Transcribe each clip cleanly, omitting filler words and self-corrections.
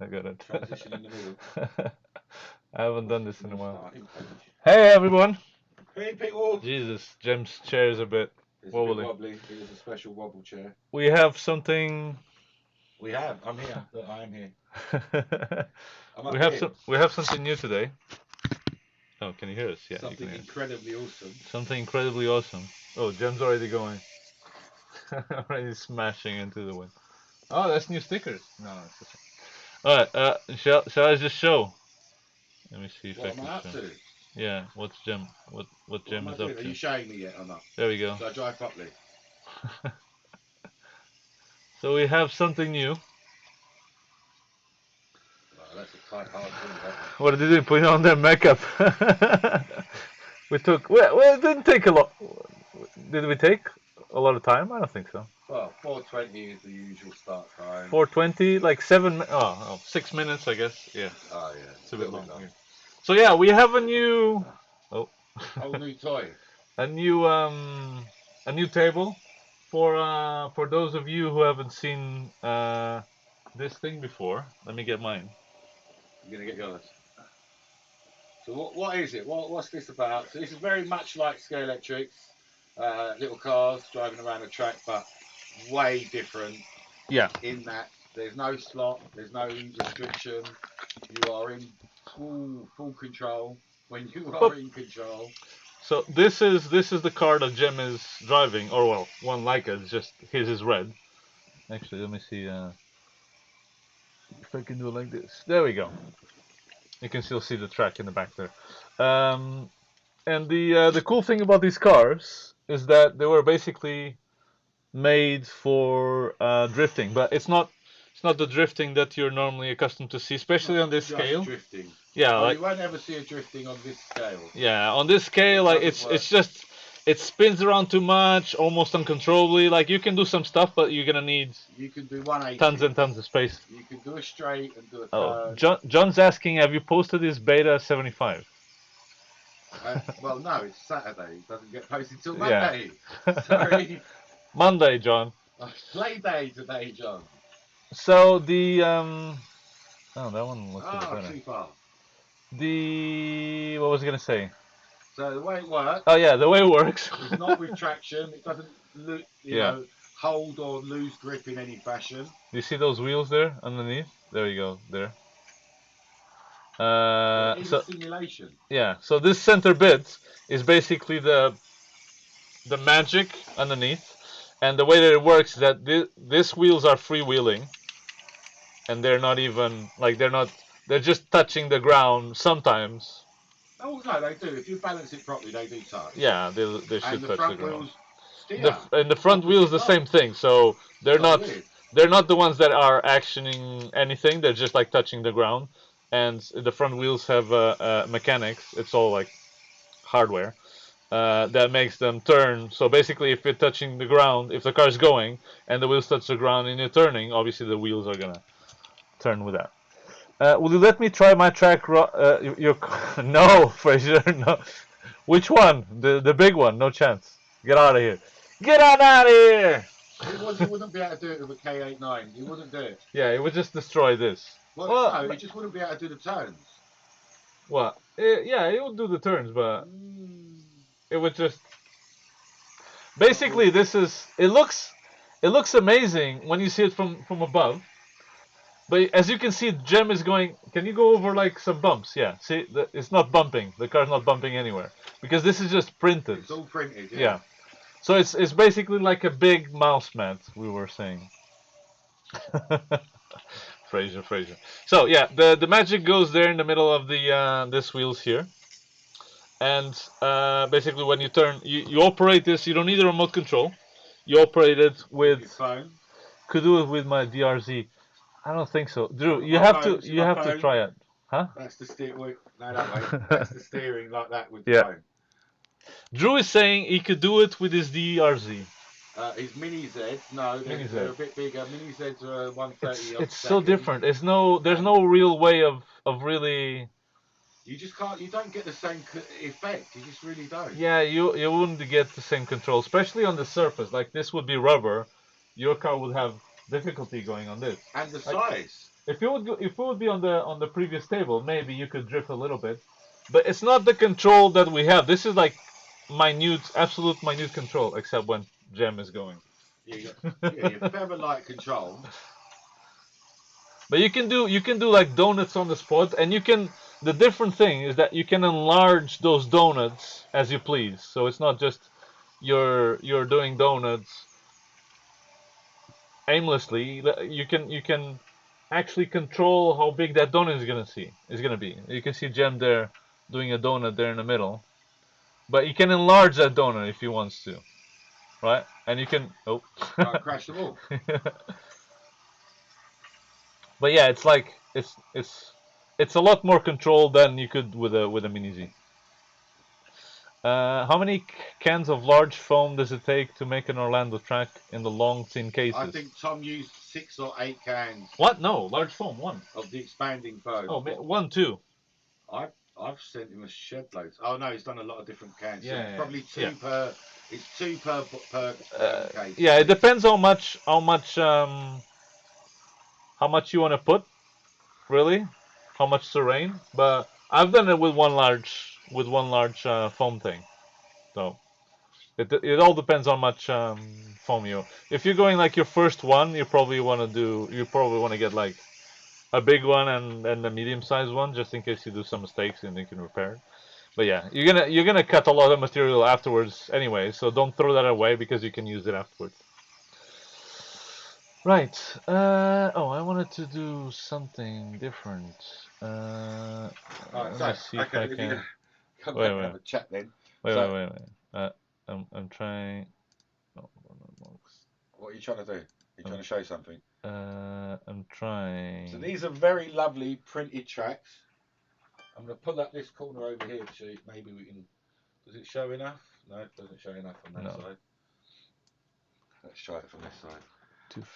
I got it. Transition in the middle. I haven't done this in a while. Starting page. Hey everyone! Hey, people! Jesus, Jim's chair is a bit It's a bit wobbly. wobbly. It is a special wobble chair. We have something. We have. I'm here. Look, I am here. I'm up we have here. we have something new today. Oh, can you hear us? Yeah, you Something can hear us. incredibly awesome. Something incredibly awesome. Oh, Jim's already going. Already smashing into the wind. Oh, that's new stickers. No, it's just... All right. Shall I just show? Let me see if What I am can I up show. to? Yeah, what's Jim? What What Jim am I is up doing? Are to? you showing me yet or not? There we go. So I drive properly. So we have something new. Wow, that's a tight, hard thing, that one. What did they put on their makeup? We took. Well, it didn't take a lot. Did we take a lot of time? I don't think so. Well, 4:20 is the usual start time. 4:20, like 6 minutes, I guess. Yeah, Oh yeah, it's a bit long. long. Yeah. So yeah, we have a new. Oh, Whole new toy. a new table for those of you who haven't seen this thing before. Let me get mine. You're gonna get yours. So what is it? What's this about? So this is very much like Scale Electrics, little cars driving around a track, but way different Yeah. in that there's no slot, there's no restriction. You are in full control when you are in control. So this is the car that Jem is driving, or well, one like it. It's just his is red. Actually, let me see if I can do it like this. There we go. You can still see the track in the back there. Um, and the cool thing about these cars is that they were basically made for drifting, but it's not the drifting that you're normally accustomed to see, especially on this Just scale. drifting. Yeah, Oh, like you won't ever see a drifting on this scale. yeah, on this scale, like it's just it spins around too much, almost uncontrollably. Like you can do some stuff, but you're gonna need You can do 180. tons and tons of space. You can do a straight and do a Oh, turn. John's asking, have you posted this beta 75? Well, no, it's Saturday. It doesn't get posted till Yeah. Monday. Sorry. Monday, John. Play day today, John. So the oh, that one looks a bit better. Too far. What was I gonna say? So the way it works. Oh yeah, the way it works. It's not with traction. It doesn't, you know, hold or lose grip in any fashion. Do you see those wheels there underneath? There you go. There. It is So a simulation. yeah, so this center bit is basically the magic underneath, and the way that it works is that these wheels are freewheeling, and they're not even like they're just touching the ground sometimes. Oh no, they do. If you balance it properly, they do touch. Yeah, they should And the touch the front ground. wheels steer. And the front wheels the same thing. So they're Oh, not weird. they're not the ones that are actioning anything. They're just like touching the ground. And the front wheels have mechanics. It's all like hardware that makes them turn. So basically, if you're touching the ground, if the car's going and the wheels touch the ground and you're turning, obviously the wheels are gonna turn with that. Will you let me try my track? Your no, Fraser, no. Which one? The big one? No chance. Get out of here. Get on out of here. You wouldn't be able to do it with a K89. You wouldn't do it. Yeah, it would just destroy this. Well, no, you just wouldn't be able to do the turns. What? Yeah, it would do the turns, but it would just. Basically, this is. It looks amazing when you see it from above. But as you can see, Gem is going. Can you go over like some bumps? Yeah. See, it's not bumping. The car's not bumping anywhere because this is just printed. It's all printed. Yeah. So it's basically like a big mouse mat. We were saying. Fraser. So yeah, the magic goes there in the middle of the this wheels here, and basically when you turn, you operate this. You don't need a remote control. You operate it with. Your phone. Could do it with my DRZ. I don't think so, Drew. You have to try it, huh? That's the steer. No, that way. That's the steering like that with the Yeah. phone. Drew is saying he could do it with his DRZ. His Mini Zs, no, they're a bit bigger. Mini Zs are 130. It's so different. There's no real way of really. You just can't. You don't get the same effect. You just really don't. Yeah, you wouldn't get the same control, especially on the surface. Like this would be rubber. Your car would have difficulty going on this. And the Like, size. if it would be on the previous table, maybe you could drift a little bit, but it's not the control that we have. This is like minute, absolute minute control, except when Gem is going. Yeah, your feather-like control. But you can do like donuts on the spot, and you can. The different thing is that you can enlarge those donuts as you please. So it's not just you're doing donuts aimlessly. You can actually control how big that donut is gonna be. You can see Jem there doing a donut there in the middle, but you can enlarge that donut if he wants to, right? And you can Crash them all. but yeah, it's like it's a lot more control than you could with a mini Z. How many cans of large foam does it take to make an Orlando track in the long thin I cases? think Tom used 6 or 8 cans What? No, large foam one. of the expanding foam. Oh, one, two. I've sent him a shed loads. Oh no, he's done a lot of different cans. So Yeah, probably two yeah. per. It's two per case. Yeah, it depends how much you want to put, really, how much terrain. But I've done it with one large foam thing. So it all depends on much foam you. If you're going like your first one, you probably want to get like a big one and a medium sized one, just in case you do some mistakes and you can repair it. But yeah, you're gonna cut a lot of material afterwards anyway, so don't throw that away because you can use it afterwards. Right. Oh, I wanted to do something different. Alright, Let so me see if I okay, if you can. come Wait, back and wait, have a chat then. wait, wait, So wait, wait. I'm trying. No, what are you trying to do? You're trying I'm, to show something. I'm trying. So these are very lovely printed tracks. I'm going to pull up this corner over here to maybe we can. Does it show enough? No, it doesn't show enough on that side. Let's try it from this side.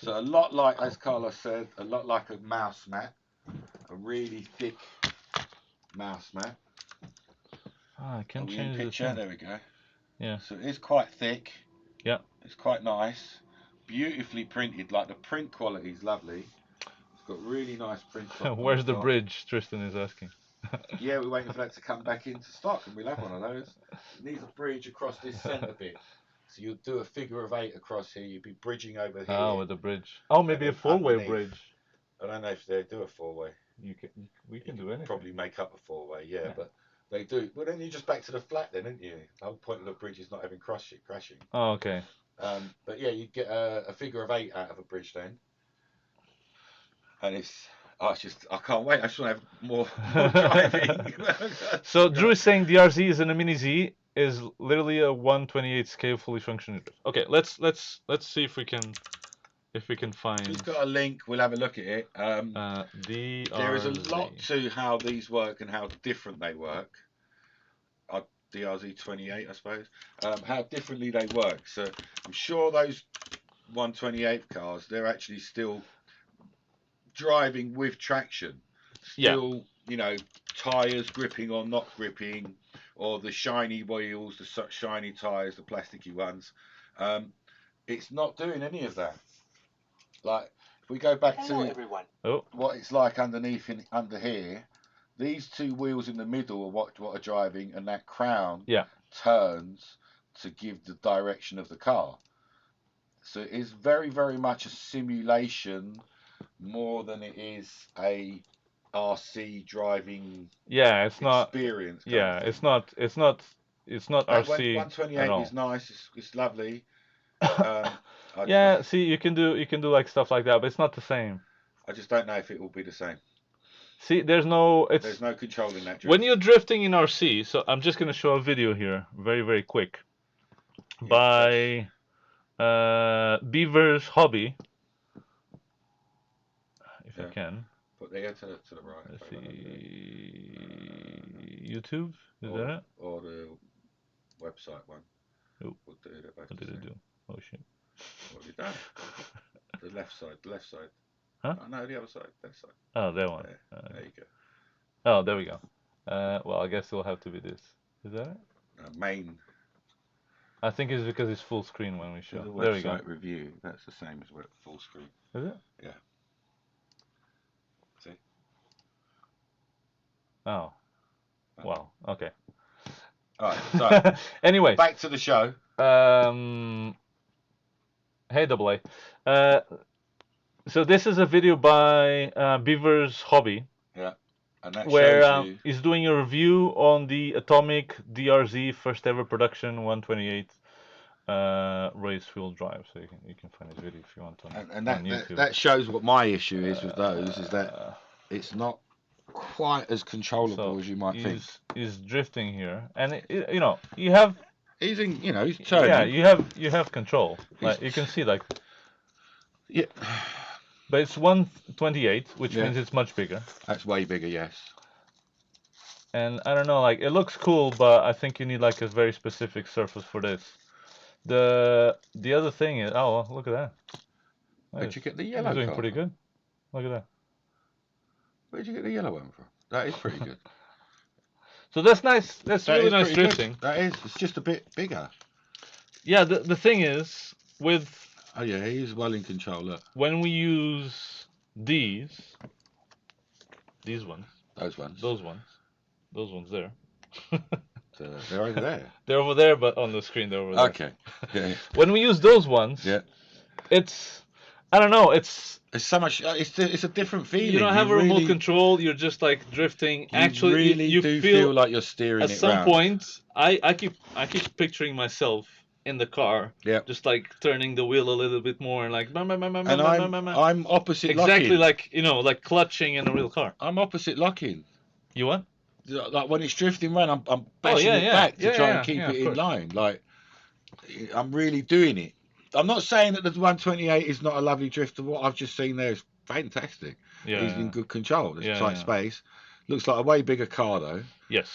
So a lot like, as Carlos said, a lot like a mouse mat, a really thick mouse mat. I can change the picture. thing. There we go. Yeah. So it is quite thick. Yeah. It's quite nice, beautifully printed. Like the print quality is lovely. It's got really nice print. Where's the bridge? Tristan is asking. Yeah, we're waiting for that to come back into stock, and we'll have one of those. It needs a bridge across this centre bit. So you'll do a figure of 8 across here. You'd be bridging over here. Oh, with the bridge. Oh, maybe a four-way bridge. I don't know if they do a 4-way. We can do anything. Probably make up a 4-way, yeah, but they do. Well, then you're just back to the flat, then, aren't you? The whole point of the bridge is not having crashing. Oh, okay. But yeah, you get a figure of 8 out of a bridge then, and I can't wait. I just want to have more driving. So Drew is saying the RZ is in a mini Z is literally a 1/28 scale fully functioning. Okay, let's see if we can find. We've got a link. We'll have a look at it. There is a lot to how these work and how different they work. DRZ28, I suppose. How differently they work. So I'm sure those 128 cars, they're actually still driving with traction. Still, tyres gripping or not gripping, or the shiny wheels, the shiny tyres, the plasticky ones. It's not doing any of that. Like, if we go back to what it's like underneath under here, these two wheels in the middle are what are driving, and that crown turns to give the direction of the car. So it is very, very much a simulation more than it is a RC driving experience. It's not RC. 128 is nice. It's lovely. See, you can do like stuff like that, but it's not the same. I just don't know if it will be the same. See, there's no control in that drift. When you're drifting in RC, so I'm just going to show a video here, very, very quick, by Beaver's Hobby, if I can. Put the to the right. Let's see. YouTube, is that it? Or the website one. Oh. What did it do? Oh shit. What have you done? The left side. Huh? Oh, no, the other side. Left side. Oh, that one. There you go. Oh, there we go. Well, I guess it'll have to be this. Is that it? Main. I think it's because it's full screen when we show. The There we go. website review, that's the same as full screen. Is it? Yeah. See? Oh. Well, okay. All right, so anyway, back to the show. Hey, Double A. So this is a video by Beaver's Hobby. Yeah. And that where shows you... he's doing a review on the Atomic DRZ first ever production 128 race wheel drive. So you can find this video if you want on, and on YouTube. that shows what my issue is with those, is that it's not quite as controllable as you might think. He's drifting here, and you know, you have... He's in, you know, he's turning. Yeah, you have control. Like you can see, like... Yeah. But it's 128, which means it's much bigger. That's way bigger, yes. And I don't know, like, it looks cool, but I think you need like a very specific surface for this. The other thing is, oh, well, look at that. Where'd you get the yellow? He's doing pretty good. Look at that. Where'd you get the yellow one from? That is pretty good. So that's nice. That's really nice drifting. Good. That is. It's just a bit bigger. Yeah. The thing is with... Oh yeah, he is well in control. Look. When we use these ones, those ones there. They're over there. They're over there, but on the screen they're over there. Okay. Yeah. When we use those ones, it's... I don't know. It's so much. It's a different feeling. You don't have a remote control. You're just like drifting. Actually, really you do feel like you're steering it. At some point, I keep picturing myself in the car, just like turning the wheel a little bit more and like. I'm opposite. Exactly locking. like like clutching in a real car. I'm opposite locking. You what? Like when it's drifting around, I'm bashing it back to try and keep it in line. Like I'm really doing it. I'm not saying that the 128 is not a lovely drifter. What I've just seen there is fantastic. Yeah, he's in good control. There's tight space. Looks like a way bigger car though. Yes.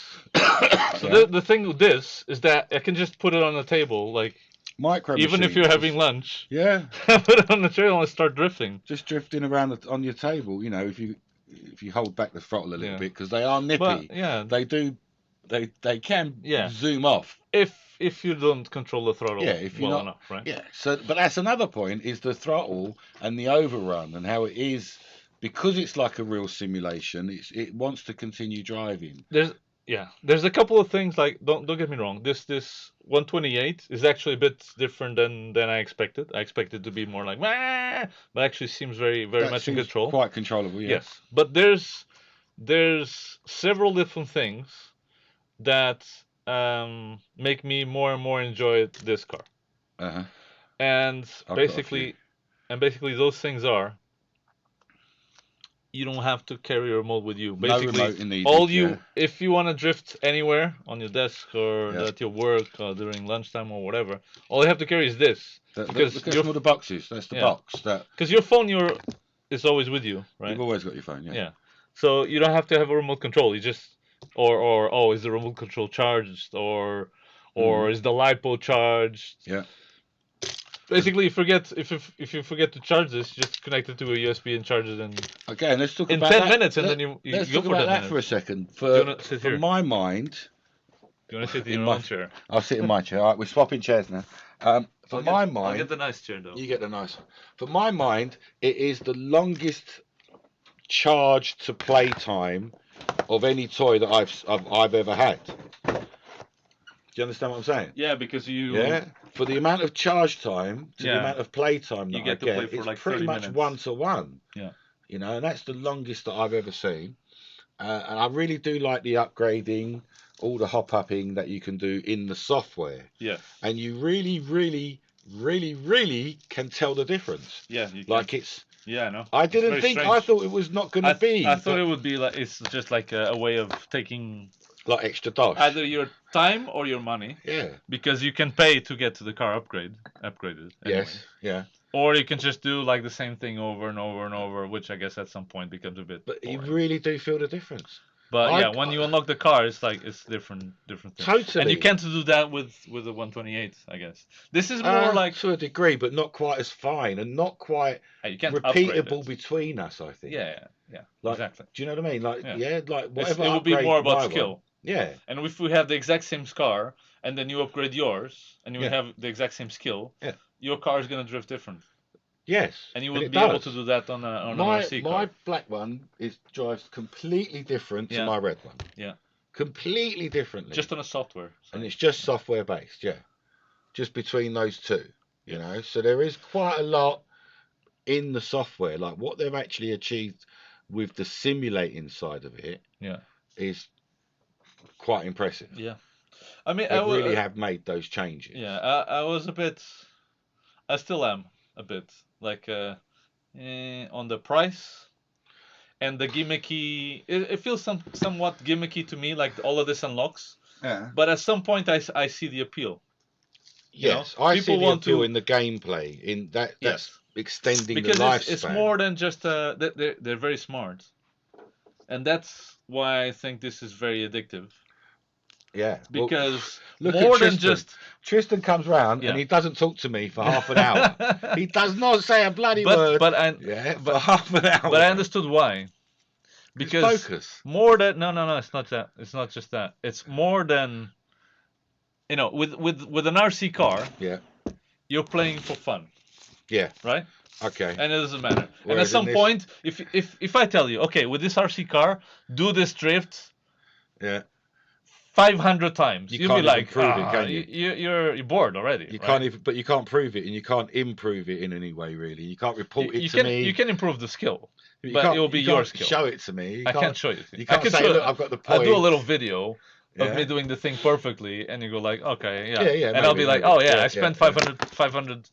So the thing with this is that I can just put it on the table, like micro. Even if you're having lunch. Yeah. Put it on the table and start drifting. Just drifting around on your table. You know, if you hold back the throttle a little bit, because they are nippy. But, they do. They can zoom off. If you don't control the throttle well enough, right? Yeah. So, but that's another point: is the throttle and the overrun, and how it is, because it's like a real simulation. It wants to continue driving. There's a couple of things, like don't get me wrong. This 128 is actually a bit different than I expected. I expected to be more like, wah! But actually seems very much in control. Quite controllable. Yeah. Yes, but there's several different things that make me more and more enjoy this car. And basically those things are: you don't have to carry your remote with you. Basically, if you want to drift anywhere on your desk or at your work or during lunchtime or whatever, all you have to carry is this. Because the boxes. That's the box. Because your phone is always with you, right? You've always got your phone. Yeah. So you don't have to have a remote control. You just is the remote control charged or is the LiPo charged? Yeah. Basically, if you forget to charge this, just connect it to a USB and charge it in. Okay, let's talk in about 10 minutes, and then you let's go talk for about 10 that minutes. for a second. For my mind, do you want to sit in your own chair? I'll sit in my chair. All right, we're swapping chairs now. For my mind, I'll get the nice chair though. You get the nice one. For my mind, it is the longest charge to play time of any toy that I've ever had. Do you understand what I'm saying? Yeah, because for the amount of charge time to the amount of play time that you get to play for it's like pretty 30 much minutes. 1-to-1. Yeah. You know, and that's the longest that I've ever seen. And I really do like the upgrading, all the hop-upping that you can do in the software. Yeah. And you really, really, really, really can tell the difference. Yeah. You like can. it's. Yeah, no. I didn't think. Strange. I thought it was not going to be. I thought it would be like it's just like a way of taking like extra dosh. Either your time or your money. Yeah. Because you can pay to get to the car upgraded. Anyway. Yes. Yeah. Or you can just do like the same thing over and over and over, which I guess at some point becomes a bit. But boring. you really do feel the difference. But when you unlock the car, it's like it's different things. Totally. And you can't do that with the 128, I guess. This is more like to a degree, but not quite as fine and not quite repeatable between us. I think. Yeah. Like, exactly. Do you know what I mean? Like, like whatever. It would be more about skill. Yeah. And if we have the exact same car and then you upgrade yours, and you Yeah. have the exact same skill, Yeah. your car is gonna drift different, Yes. and you And would it be able to does. do that on an My RC car. black one drives completely different to Yeah. my red one. Yeah. Completely differently. Just on a software side. And it's just software based, yeah. Just between those two, you know. So there is quite a lot in the software, like what they've actually achieved with the simulating side of it. Yeah. Is quite impressive. Yeah. I mean, They really have made those changes. Yeah, I was a bit. I still am a bit like on the price and the gimmicky. It feels somewhat gimmicky to me, like all of this unlocks. Yeah. But at some point, I see the appeal. Yes, I see the appeal in the gameplay. In that's yes. extending Because the lifespan. it's more than just they're very smart, and that's why I think this is very addictive. Yeah, Because look more at than just Tristan comes round and he doesn't talk to me for half an hour. He does not say a bloody word. For half an hour. But I understood why. Because it's focus. More than no, it's not that. It's not just that. It's more than with an RC car. Yeah. You're playing for fun. Yeah. Right. Okay. And it doesn't matter. Whereas and at some point, if I tell you, okay, with this RC car, do this drift. Yeah. 500 times. You'll be like, prove it, can you? You're bored already. You can't even, but you can't prove it, and you can't improve it in any way, really. You can't report it to me. You can improve the skill, but it will be your skill. Show it to me. I can't show you. You can't say, look, I've got the point. I'll do a little video of me doing the thing perfectly, and you go like, okay, yeah. And maybe, I'll be like, oh yeah, I spent 500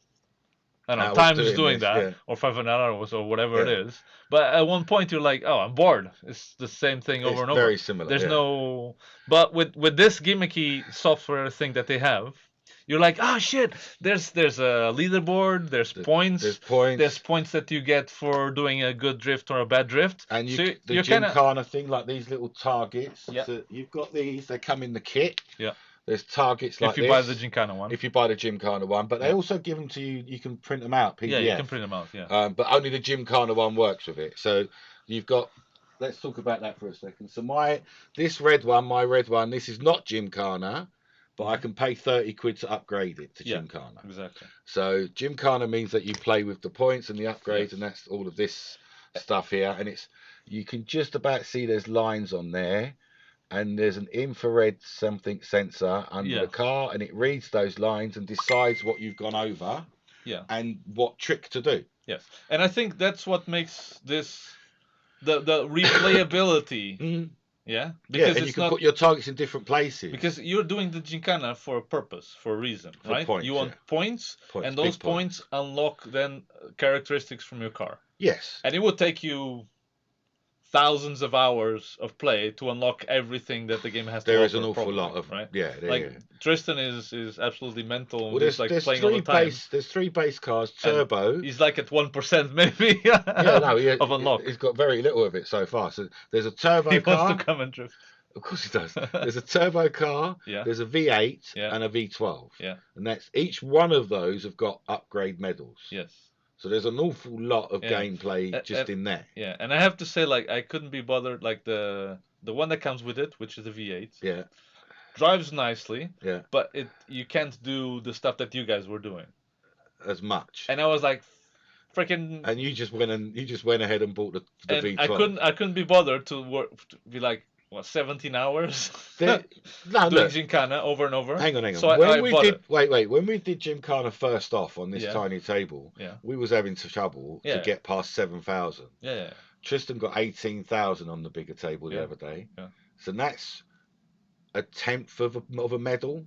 I don't know, times doing that, or 500 hours, or whatever it is. But at one point, you're like, oh, I'm bored. It's the same thing over and over. Very similar. There's no. But with this gimmicky software thing that they have, you're like, oh shit. There's a leaderboard. There's points. There's points that you get for doing a good drift or a bad drift. And the Gymkhana thing, like these little targets. Yeah. So you've got these. They come in the kit. Yeah. There's targets like this. If you buy the Gymkhana one. If you buy the Gymkhana one. But they also give them to you, you can print them out, PDF. Yeah, you can print them out, yeah. But only the Gymkhana one works with it. So you've got, let's talk about that for a second. So my red one, this is not Gymkhana, but I can pay 30 quid to upgrade it to Gymkhana. Exactly. So Gymkhana means that you play with the points and the upgrades, and that's all of this stuff here. And you can just about see there's lines on there. And there's an infrared sensor under the car, and it reads those lines and decides what you've gone over, and what trick to do. Yes, and I think that's what makes this the replayability. Yeah, because and you can put your targets in different places. Because you're doing the Gymkhana for a purpose, for a reason, right? Points, you want points, and those points unlock then characteristics from your car. Yes, and it would take you thousands of hours of play to unlock everything that the game has to offer. There is an awful lot of, right? Yeah. Tristan is absolutely mental. Well, there's playing all the time. There's 3 base cars, turbo. And he's like at 1% maybe of unlock. He's got very little of it so far. So there's a turbo car. He wants to come and drift. Of course he does. There's a turbo car, there's a V8 and a V12. Yeah. And that's each one of those have got upgrade medals. Yes. So there's an awful lot of gameplay just in there. Yeah, and I have to say, like, I couldn't be bothered. Like the one that comes with it, which is the V8. Yeah. Drives nicely. Yeah. But you can't do the stuff that you guys were doing. As much. And I was like, freaking. And you just went ahead and bought the V12. I couldn't be bothered to be like, what, 17 hours doing Gymkhana over and over. Hang on. So when we did Gymkhana first off on this tiny table, we was having trouble to get past 7,000. Yeah. Tristan got 18,000 on the bigger table the other day. Yeah. So that's a tenth of a medal.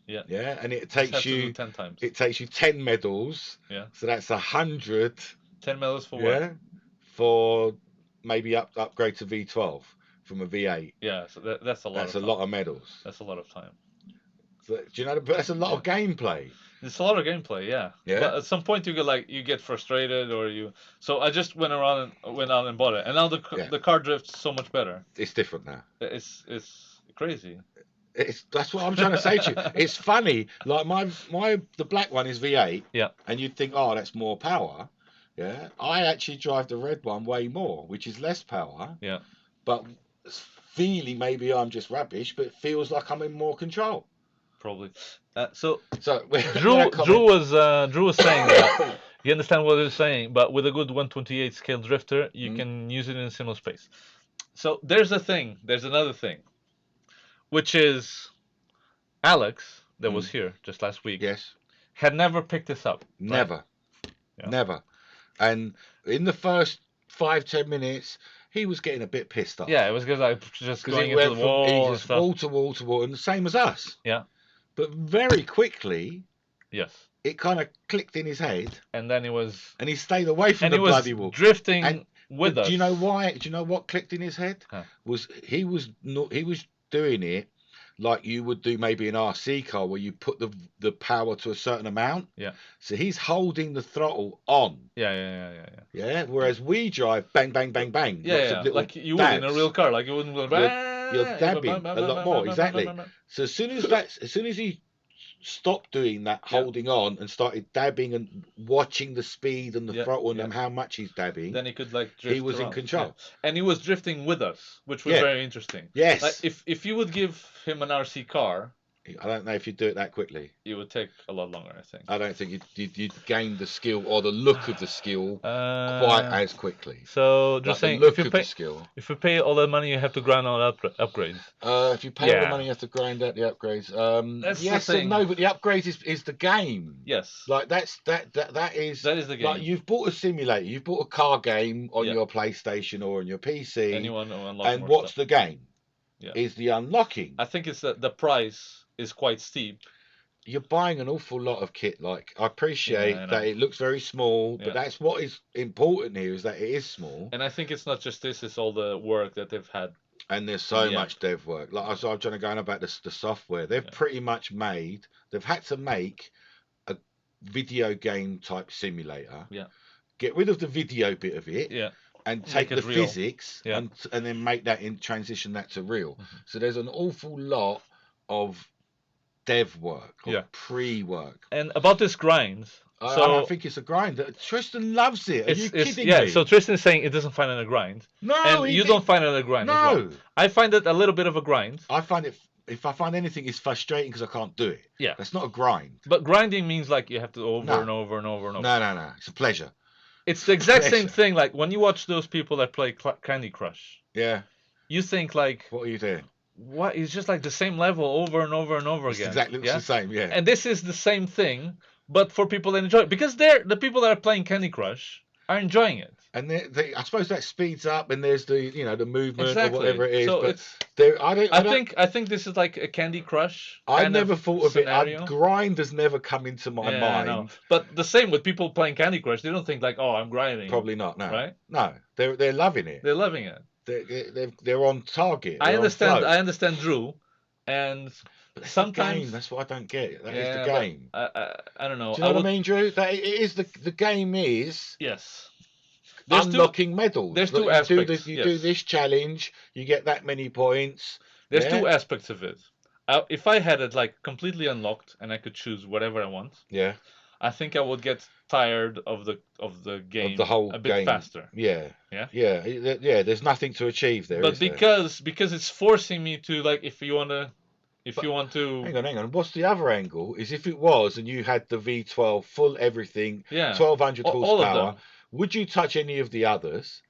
Yeah. Yeah, and it takes you 10 times. It takes you 10 medals. Yeah. So that's 100. 10 medals for what? For maybe upgrade to V12. From a V8. Yeah, so that's a lot. That's a lot of medals. That's a lot of time. So, do you know? But that's a lot of gameplay. It's a lot of gameplay, yeah. But at some point you get frustrated, or you. So I just went out and bought it, and now the car drifts so much better. It's different now. It's crazy. That's what I'm trying to say to you. It's funny. Like the black one is V8. Yeah. And you'd think, oh, that's more power. Yeah. I actually drive the red one way more, which is less power. Yeah. But feeling maybe I'm just rubbish, but it feels like I'm in more control. Probably. So So Drew was saying that you understand what he's saying, but with a good 128 scale drifter, you can use it in a similar space. So there's another thing, which is Alex that was here just last week. Yes. Had never picked this up. Never. Right? Yeah. Never. And in the first 5-10 minutes, he was getting a bit pissed off. Yeah, it was because I just going it into went the wall from and stuff. wall to wall to wall, and the same as us. Yeah. But very quickly, yes, it kind of clicked in his head, and then he stayed away from the bloody wall, drifting with us. Do you know why? Do you know what clicked in his head? Huh. He was doing it like you would do maybe an RC car, where you put the power to a certain amount. Yeah. So he's holding the throttle on. Yeah. Whereas we drive bang bang bang bang. Yeah. Like you would in a real car. Like you wouldn't go. You're dabbing a lot more. Exactly. So as soon as he stopped doing that, holding on, and started dabbing and watching the speed and the throttle and how much he's dabbing, then he could like drift. He was around. in control, and he was drifting with us, which was very interesting. Yes. Like if you would give him an RC car, I don't know if you'd do it that quickly. It would take a lot longer, I think. I don't think you'd gain the skill or the look of the skill quite as quickly. So just saying, if you pay all that money, you have to grind all upgrades. If you pay all the money, you have to grind out the upgrades. Yes and no, but the upgrades is the game. Yes. Like that is the game. Like you've bought a simulator, you've bought a car game on your PlayStation or on your PC. And what's the game? Is the unlocking. I think it's the price is quite steep. You're buying an awful lot of kit. Like, I appreciate that it looks very small, but that's what is important here, is that it is small. And I think it's not just this, it's all the work that they've had. And there's so much dev work. Like, I was trying to go on about the software. They've pretty much they've had to make a video game type simulator. Yeah. Get rid of the video bit of it. Yeah. And take the physics and then make that transition that to real. Mm-hmm. So there's an awful lot of dev work, or pre-work. And about this grind, I think it's a grind. Tristan loves it. Are you kidding me? So Tristan is saying it doesn't find it a grind. No, and you don't find it a grind. No, as well. I find it a little bit of a grind. I find it. If I find anything, it's frustrating because I can't do it. Yeah, that's not a grind. But grinding means like you have to and over and over and over. No. It's a pleasure. It's the exact same thing. Like when you watch those people that play Candy Crush. Yeah. You think like, what are you doing? What? It's just like the same level over and over and over again. Exactly the same, yeah. And this is the same thing, but for people that enjoy it, because the people that are playing Candy Crush are enjoying it. And I suppose that speeds up, and there's the the movement or whatever it is. So but I think this is like a Candy Crush. I never thought of it. Grind has never come into my mind. No. But the same with people playing Candy Crush. They don't think like, oh, I'm grinding. Probably not. No. Right? No. They're loving it. They're loving it. They're on target. I understand Drew, and sometimes that's what I don't get. That is the game. I don't know. Do you know what I mean, Drew? That it is the game is. Yes. Unlocking medals. There's two aspects. You do this challenge, you get that many points. There's two aspects of it. If I had it like completely unlocked and I could choose whatever I want, I think I would get tired of the game, of the whole a bit faster. Yeah. There's nothing to achieve there. But because it's forcing me to, like, if you want to. Hang on. What's the other angle? Is if it was and you had the V12 full everything, 1200 horsepower. Would you touch any of the others?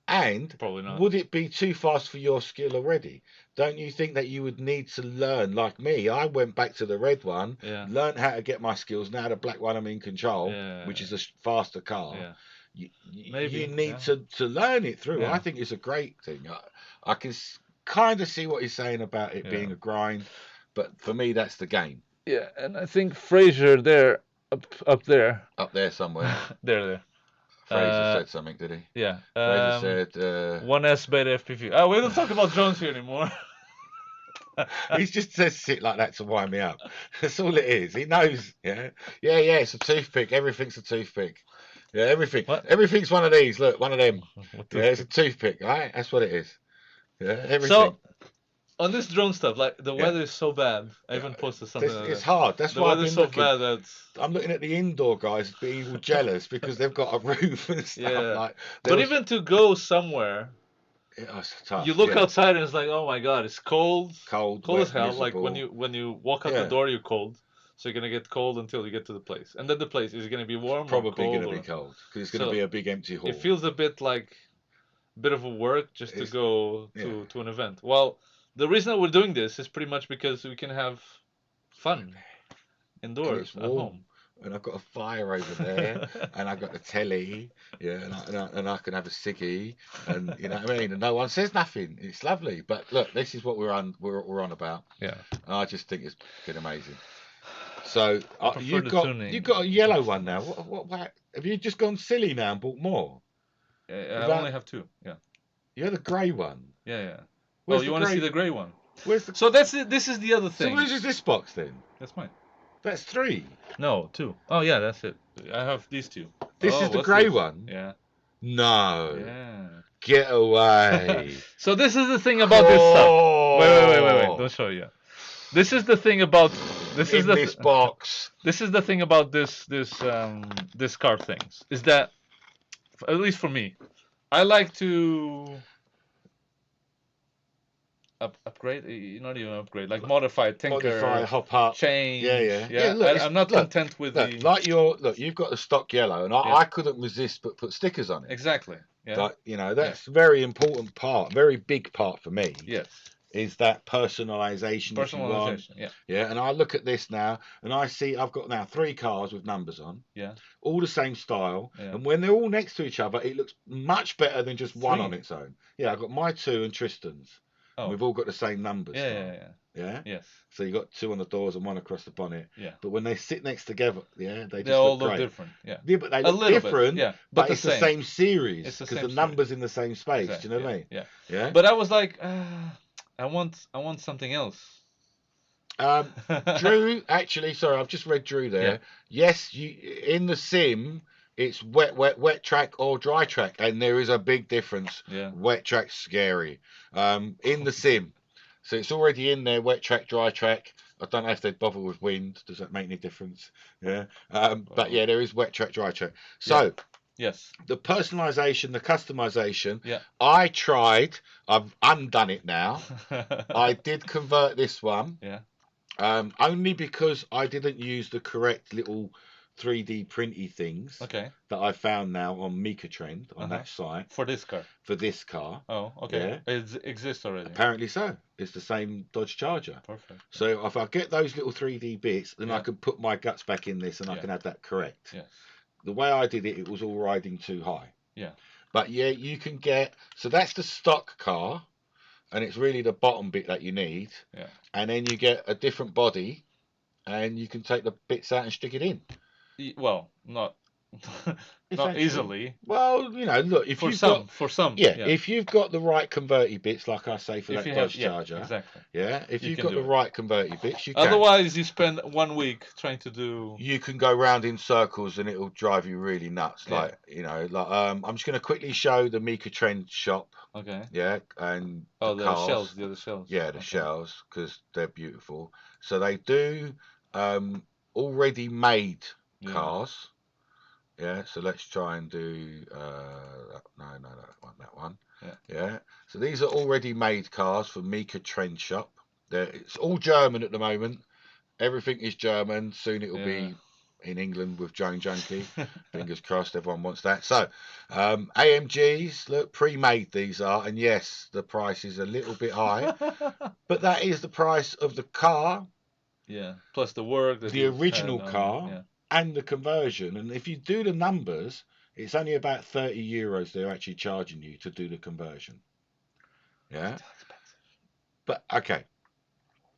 And probably not. Would it be too fast for your skill already? Don't you think that you would need to learn? Like me, I went back to the red one, learned how to get my skills. Now the black one, I'm in control, which is a faster car. You need to learn it through. I think it's a great thing. I can kind of see what he's saying about it being a grind, but for me, that's the game. Yeah, and I think Fraser there, up there somewhere, there. Fraser said something, did he? Yeah. Fraser said... 1S beta FPV. Oh, we don't talk about Jones here anymore. He just says shit like that to wind me up. That's all it is. He knows. Yeah, it's a toothpick. Everything's a toothpick. Yeah, everything. What? Everything's one of these. Look, one of them. Yeah, it's a toothpick, right? That's what it is. Yeah, everything. So, on this drone stuff, like the weather is so bad. I even posted something. It's hard. That's why I've been looking. Bad that I'm looking at the indoor guys being jealous because they've got a roof and stuff. But even to go somewhere, It's tough. You look Yeah. outside and it's like, oh my god, it's cold, Cold, cold wet, as hell. Like when miserable. you walk out the Yeah. door, you're cold. So you're gonna get cold until you get to the place, and then the place is gonna be warm or Probably going cold, to be or cold because it's going to so be a big empty it hall. feels a bit like a bit of a work just to It's, go yeah. to an event. Well, the reason that we're doing this is pretty much because we can have fun And indoors it's at warm. home. And I've got a fire over there, and I've got the telly, yeah, and I can have a ciggy, and you know what I mean. And no one says nothing. It's lovely. But look, this is what we're on about. Yeah, And I just think it's been amazing. So I prefer you've the got tuning. a yellow one now. What have you just gone silly now and bought more? I About only have two. Yeah, you had a grey one. yeah, yeah. Oh, Where's you the want to see grey? the gray one? Where's the? So that's it. This is the other So thing. where's this box then? That's mine. That's three. No, two. Oh yeah, that's it. I have these two. This Oh, is the what's grey this? one. Yeah, No, yeah. get away. So this is the thing about this stuff. Wait. Oh, Don't show you. This is the thing about this is in the this box. this is the thing about this car things is that at least for me, I like to upgrade, not even upgrade, like modify, Modify, tinker, hop up. change. Yeah. Look, I'm not look, content with look, the like you've got the stock yellow, and yeah I couldn't resist but put stickers on it. exactly yeah But you know, that's a very important part, very big part for me. yes Is that personalization if you want. personalization yeah Yeah, and I look at this now and I see I've got now three cars with numbers on, yeah all the same style, yeah and when they're all next to each other, it looks much better than just one on three its own. Yeah, I've got my two and Tristan's, and oh we've all got the same numbers. yeah Yeah. yes So you got two on the doors and one across the bonnet. yeah But when they sit next together, yeah, they they just all look look great. different yeah Yeah, but they a look little bit different. yeah But the it's the same same series it's the because same the series. numbers in the same space. Exactly. Do you know what I mean? Yeah Yeah. but I was like I want something else. Drew, actually, sorry, I've just read Drew Yeah. there. Yes, you in the sim, it's wet track or dry track, and there is a big difference. Yeah. Wet track's scary. In the sim, so it's already in there. Wet track, dry track. I don't know if they'd bother with wind. Does that make any difference? Yeah. But yeah, there is wet track, dry track. So. Yeah. Yes. The personalization, the customization. Yeah. I tried. I've undone it now. I did convert this one. Yeah. Only because I didn't use the correct little 3D printy things Okay. that I found now on Mika Trend on that site for this car. for this car. Oh, okay. Yeah. It exists already. Apparently so. It's the same Dodge Charger. Perfect. So if I get those little 3D bits, then I Yeah. can put my guts back in this and I Yeah. can have that correct. Yes. The way I did it, it was all riding too high. Yeah. But yeah, you can get, so that's the stock car, and it's really the bottom bit that you need. Yeah. And then you get a different body, and you can take the bits out and stick it in. Well, not not easily. Well, you know, look, if For you've some, got, yeah, if you've got the right converty bits, like I say for if that you Dodge have, yeah, Charger, exactly. yeah, if You you've can got do the it. right converty bits, you can. Otherwise, you spend 1 week trying to do. You can go round in circles and it'll drive you really nuts. Yeah. Like, you know, like I'm just going to quickly show the Mika Trend shop. Okay. Yeah, and Oh, the the cars. shells, the other shells. Yeah, the Okay. shells, because they're beautiful. So they do already made cars. Yeah, so let's try and do that one. Yeah. So these are already made cars from Mika Trend Shop. It's all German at the moment. Everything is German. Soon it will be in England with Joan Junkie. Fingers crossed, everyone wants that. So AMGs, look, pre-made these are, and yes, the price is a little bit high, but that is the price of the car. Yeah, plus the work. The original car. And the conversion, and if you do the numbers, it's only about €30 they're actually charging you to do the conversion. Yeah, but okay,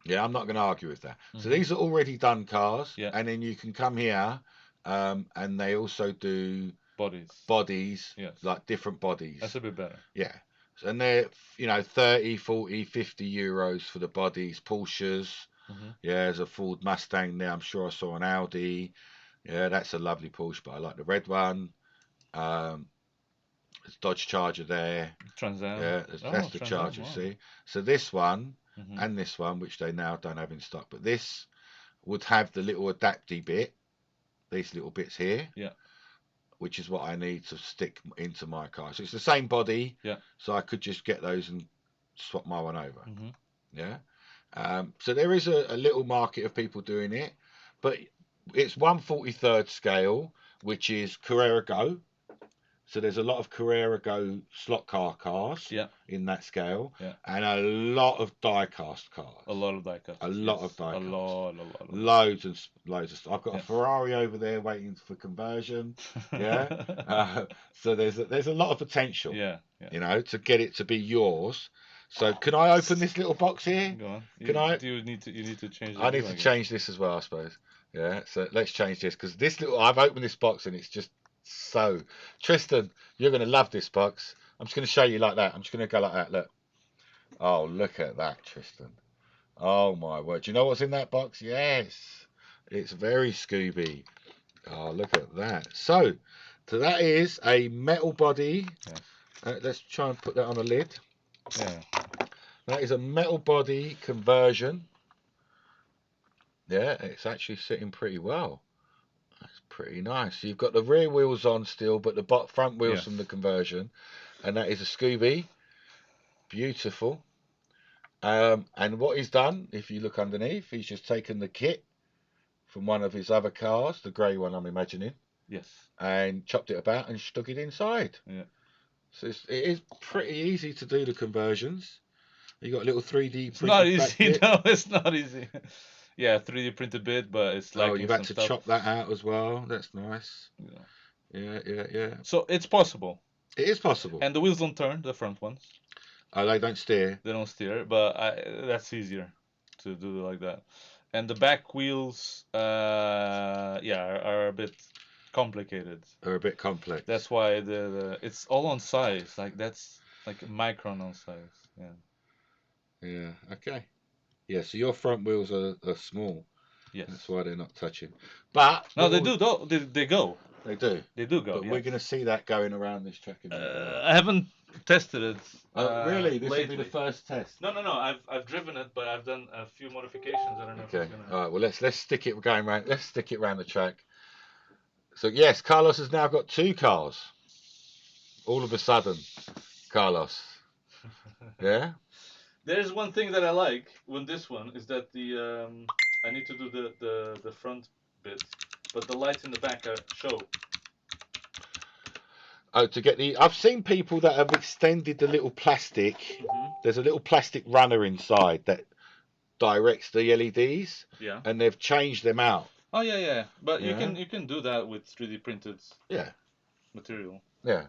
yeah, I'm not going to argue with that. So these are already done cars, and then you can come here, and they also do bodies, like different bodies. That's a bit better. Yeah, and they're 30, 40, €50 for the bodies. Porsches, yeah, there's a Ford Mustang there. I'm sure I saw an Audi. Yeah, that's a lovely Porsche, but I like the red one. There's Dodge Charger there. Trans Am. Yeah, that's the Charger, wow. See? So this one and this one, which they now don't have in stock, but this would have the little adapty bit, these little bits here, which is what I need to stick into my car. So it's the same body. Yeah. So I could just get those and swap my one over. Mm-hmm. Yeah. So there is a little market of people doing it, but it's 1/43 scale, which is Carrera Go. So there's a lot of Carrera Go slot car cars in that scale, and a lot of die-cast cars. A lot of die-cast. A lot of die-cast. A lot. Loads and loads of stuff. I've got a Ferrari over there waiting for conversion. Yeah. So there's a lot of potential. Yeah. You know, to get it to be yours. So can I open this little box here? Go on. You need to change. I need to change this as well, I suppose. Yeah. So let's change this because I've opened this box and it's just so. Tristan, you're gonna love this box. I'm just gonna show you like that. I'm just gonna go like that. Look. Oh, look at that, Tristan. Oh my word. Do you know what's in that box? Yes. It's very Scooby. Oh, look at that. So that is a metal body. Yes. Let's try and put that on a lid. Yeah. That is a metal body conversion. Yeah, it's actually sitting pretty well. That's pretty nice. You've got the rear wheels on still, but the front wheels from the conversion. And that is a Scooby. Beautiful. And what he's done, if you look underneath, he's just taken the kit from one of his other cars, the grey one I'm imagining. Yes. And chopped it about and stuck it inside. Yeah. So it is pretty easy to do the conversions. You got a little 3D. It's not easy. No, it's not easy. Yeah, 3D printed bit, but it's like. Oh, you've had to chop that out as well. That's nice. Yeah. So it's possible. It is possible. And the wheels don't turn, the front ones. Oh, they don't steer. They don't steer, but that's easier to do like that. And the back wheels, are a bit complicated. They're a bit complex. That's why it's all on size. Like that's like a micron on size. Yeah. Yeah. Okay. Yeah. So your front wheels are small. Yes. That's why they're not touching. But no, they do. They go. They do. They do go. But we're going to see that going around this track. I haven't tested it. Really? This lately. will be the first test. No. I've driven it, but I've done a few modifications. I don't know. Okay. If it's gonna... All right. Well, let's stick it going round. Let's stick it round the track. So yes, Carlos has now got 2 cars. All of a sudden, Carlos. Yeah. There's one thing that I like with this one is that I need to do the front bit, but the lights in the back show. Oh, to get I've seen people that have extended the little plastic. Mm-hmm. There's a little plastic runner inside that directs the LEDs. Yeah. And they've changed them out. Oh yeah. But you can do that with 3D printed. Material. Yeah.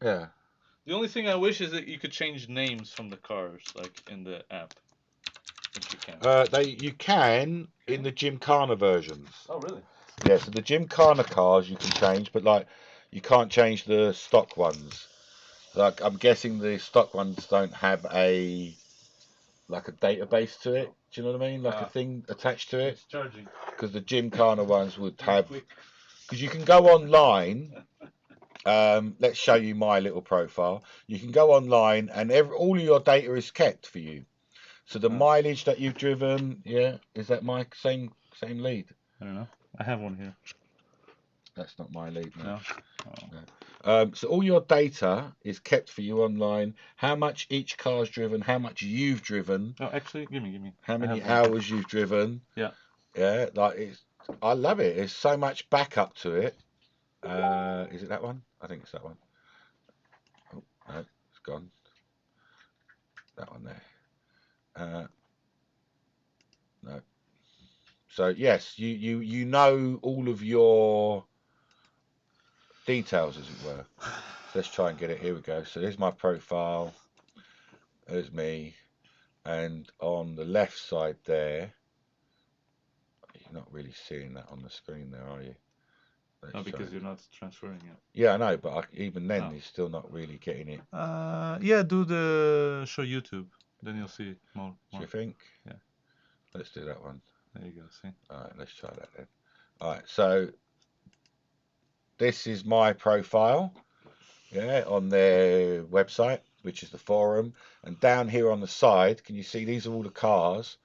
The only thing I wish is that you could change names from the cars, like in the app. If you can. You can in the Gymkhana versions. Oh really? Yeah, so the Gymkhana cars you can change, but like you can't change the stock ones. Like I'm guessing the stock ones don't have a database to it. Do you know what I mean? Like a thing attached to it. It's charging. Because the Gymkhana ones would have. Because you can go online. Let's show you my little profile. You can go online and all of your data is kept for you. So the mileage that you've driven, is that my same lead? I don't know. I have one here. That's not my lead. No. No. So all your data is kept for you online. How much each car's driven, how much you've driven. Oh, actually, give me. How many hours you've driven. Yeah. Yeah, I love it. There's so much backup to it. Is it that one? I think it's that one. Oh, no, it's gone. That one there. No. So yes, you know all of your details, as it were. So let's try and get it. Here we go. So there's my profile. There's me. And on the left side there, you're not really seeing that on the screen there, are you? No, because you're not transferring it. Yeah, I know, but even then, he's still not really getting it. Yeah, do the show YouTube. Then you'll see more. Do you think? Yeah. Let's do that one. There you go, see? Alright, let's try that then. Alright, so this is my profile, on their website, which is the forum. And down here on the side, can you see these are all the cars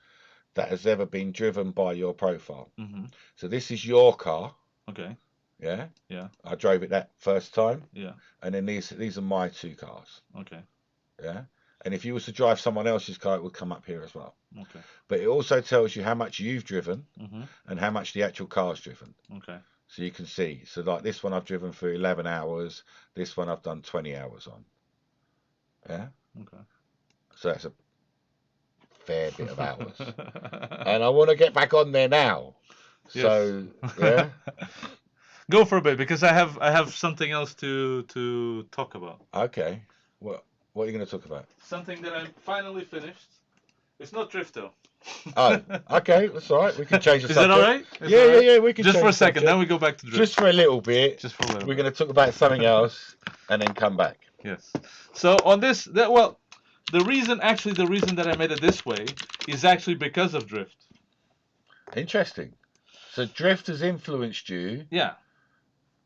that has ever been driven by your profile? Mm-hmm. So this is your car. Okay. Yeah. Yeah. I drove it that first time, Yeah. and then these are my 2 cars. Okay. Yeah. And if you was to drive someone else's car, it would come up here as well. Okay. But it also tells you how much you've driven Mhm. and how much the actual car's driven. Okay. So you can see. So like this one I've driven for 11 hours. This one I've done 20 hours on. Yeah. Okay. So that's a fair bit of hours. And I want to get back on there now. So yeah. Go for a bit because I have something else to talk about. Okay. What are you going to talk about? Something that I finally finished. It's not drift though. Oh, okay, that's all right. We can change the Is subject. that all right? Yeah. We can just change for a the second, subject. then we go back to drift. Just for a little bit. Just for a little. We're going to talk about something else and then come back. Yes. So on this, the reason that I made it this way is actually because of drift. Interesting. So drift has influenced you. Yeah.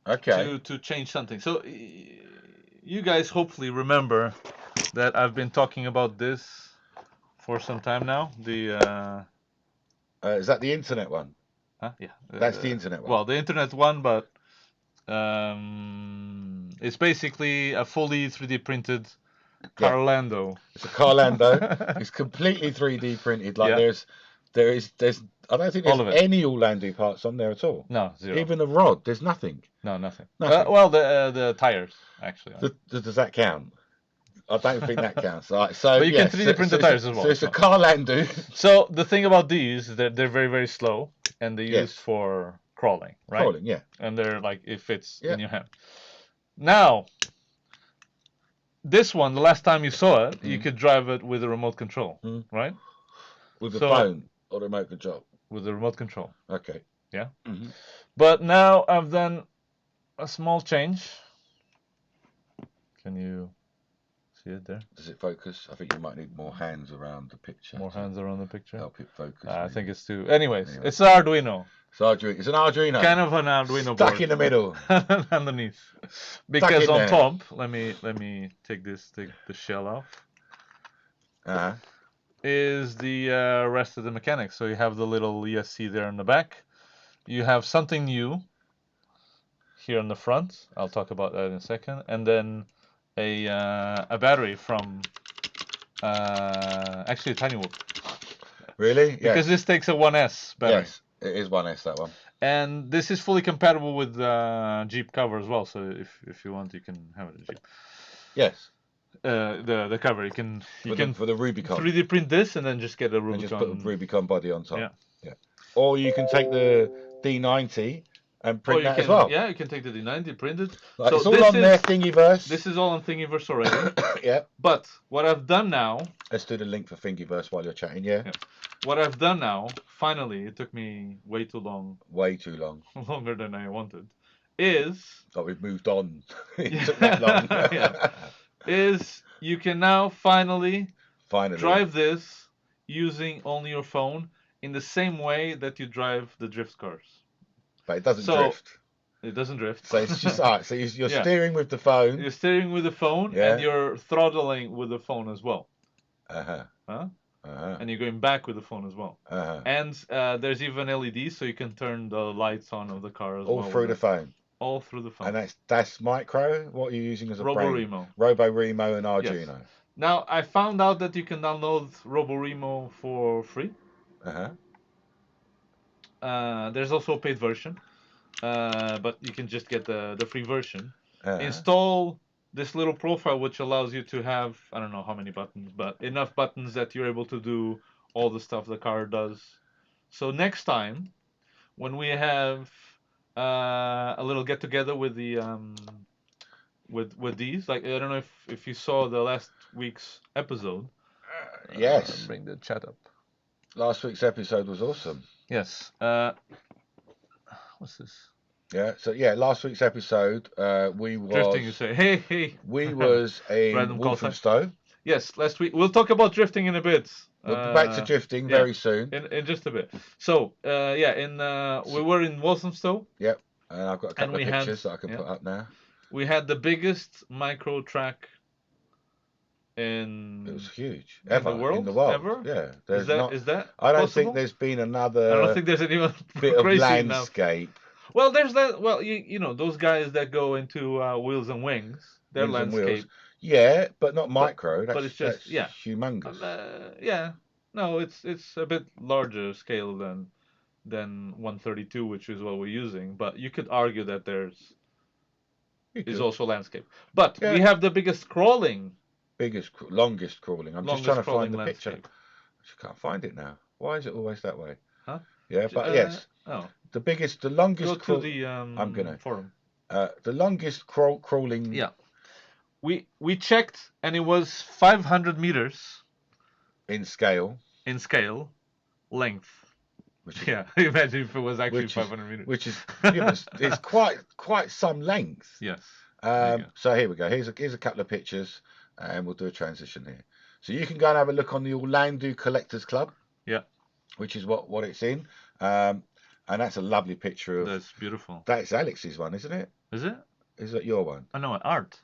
Okay. To change something. So you guys hopefully remember that I've been talking about this for some time now. Is that the internet one? Yeah. That's the internet one. Well, the internet one, but it's basically a fully 3D printed Carlando. It's a Carlando. It's completely 3D printed. Like there's I don't think there's any Orlando parts on there at all. No, zero. Even the rod, there's nothing. No, nothing. Nothing. Well, the tires actually. Does that count? I don't think that counts. Right, so but you can 3D print the tires as well. So it's a Carlando. So the thing about these is that they're very, very slow and they're used for crawling, right? Crawling, yeah. And they're like, it fits in your hand. Now, this one, the last time you saw it, you could drive it with a remote control, right? With the phone or remote control? With the remote control. Okay. Yeah. But now I've done a small change. Can you see it there? Does it focus? I think you might need more hands around the picture. More hands around the picture? Help it focus. I think it's too. Anyways, it's an Arduino. It's an Arduino. Kind of an Arduino board. Stuck in the middle. Underneath. Because on top, let me take the shell off. Is the rest of the mechanics. So you have the little ESC there in the back. You have something new here in the front. I'll talk about that in a second. And then a battery from actually a tiny whoop. Really? Yes. Because this takes a 1S battery. Yes, it is 1S, that one. And this is fully compatible with Jeep cover as well. So if you want, you can have it in Jeep. Yes. The cover you can for the Rubicon 3D print this and then just get a Rubicon. And just put a Rubicon body on top. Yeah. Or you can take the D90 and print that as well. Yeah, you can take the D90, print it. Like, so it's all on their Thingiverse. This is all on Thingiverse already. Yeah. But what I've done now. Let's do the link for Thingiverse while you're chatting. Yeah. What I've done now, finally, it took me way too long. Way too long. Longer than I wanted. Is. Like we've moved on. It took that long. Is you can now finally drive this using only your phone in the same way that you drive the drift cars. But it doesn't drift. It doesn't drift. So it's just alright. So you're steering with the phone. You're steering with the phone and you're throttling with the phone as well. And you're going back with the phone as well. And there's even LEDs, so you can turn the lights on of the car as well. All through the phone. All through the phone. And that's micro. What are you using as a RoboRemo. RoboRemo and Arduino. Yes. Now I found out that you can download RoboRemo for free. There's also a paid version, but you can just get the free version. Install this little profile which allows you to have, I don't know how many buttons, but enough buttons that you're able to do all the stuff the car does. So next time, when we have a little get together with the with these, like I don't know if you saw the last week's episode. Yes. Bring the chat up. Last week's episode was awesome. Yes. What's this? Yeah. So last week's episode, we was drifting. You say, hey. We was a Wolfenstow. Yes, last week. We'll talk about drifting in a bit. We'll be back to drifting very soon. In just a bit. So we were in Walthamstow. Yep. And I've got a couple of pictures that I can put up now. We had the biggest micro track in. It was huge. In the world. Ever? Yeah. Is that I don't possible? think there's been another. I don't think there's anyone bit of landscape. Enough. Well, there's that. Well, you know those guys that go into Wheels and Wings. Their Wings and landscape. Wheels. Yeah, but not But micro. but That's it's just humongous. yeah. No, it's a bit larger scale than 132, which is what we're using. But you could argue that there's You is could. also landscape. But Yeah. we have the biggest crawling, Longest crawling. I'm just trying to find the picture. landscape. I just can't find it now. Why is it always that way? Huh? Yeah, but yes, Oh, the longest. go to the I'm gonna. forum. The longest crawling. Yeah. We checked and it was 500 meters in scale. in scale, length. Which is, Yeah, imagine if it was actually which 500 meters. Which is it's quite some length. Yes. There you go. So here we go. Here's a couple of pictures, and we'll do a transition here. So you can go and have a look on the Orlando Collectors Club. Yeah. Which is what it's in. And that's a lovely picture of. That's beautiful. That's Alex's one, isn't it? Is it? Is that your one? I know art.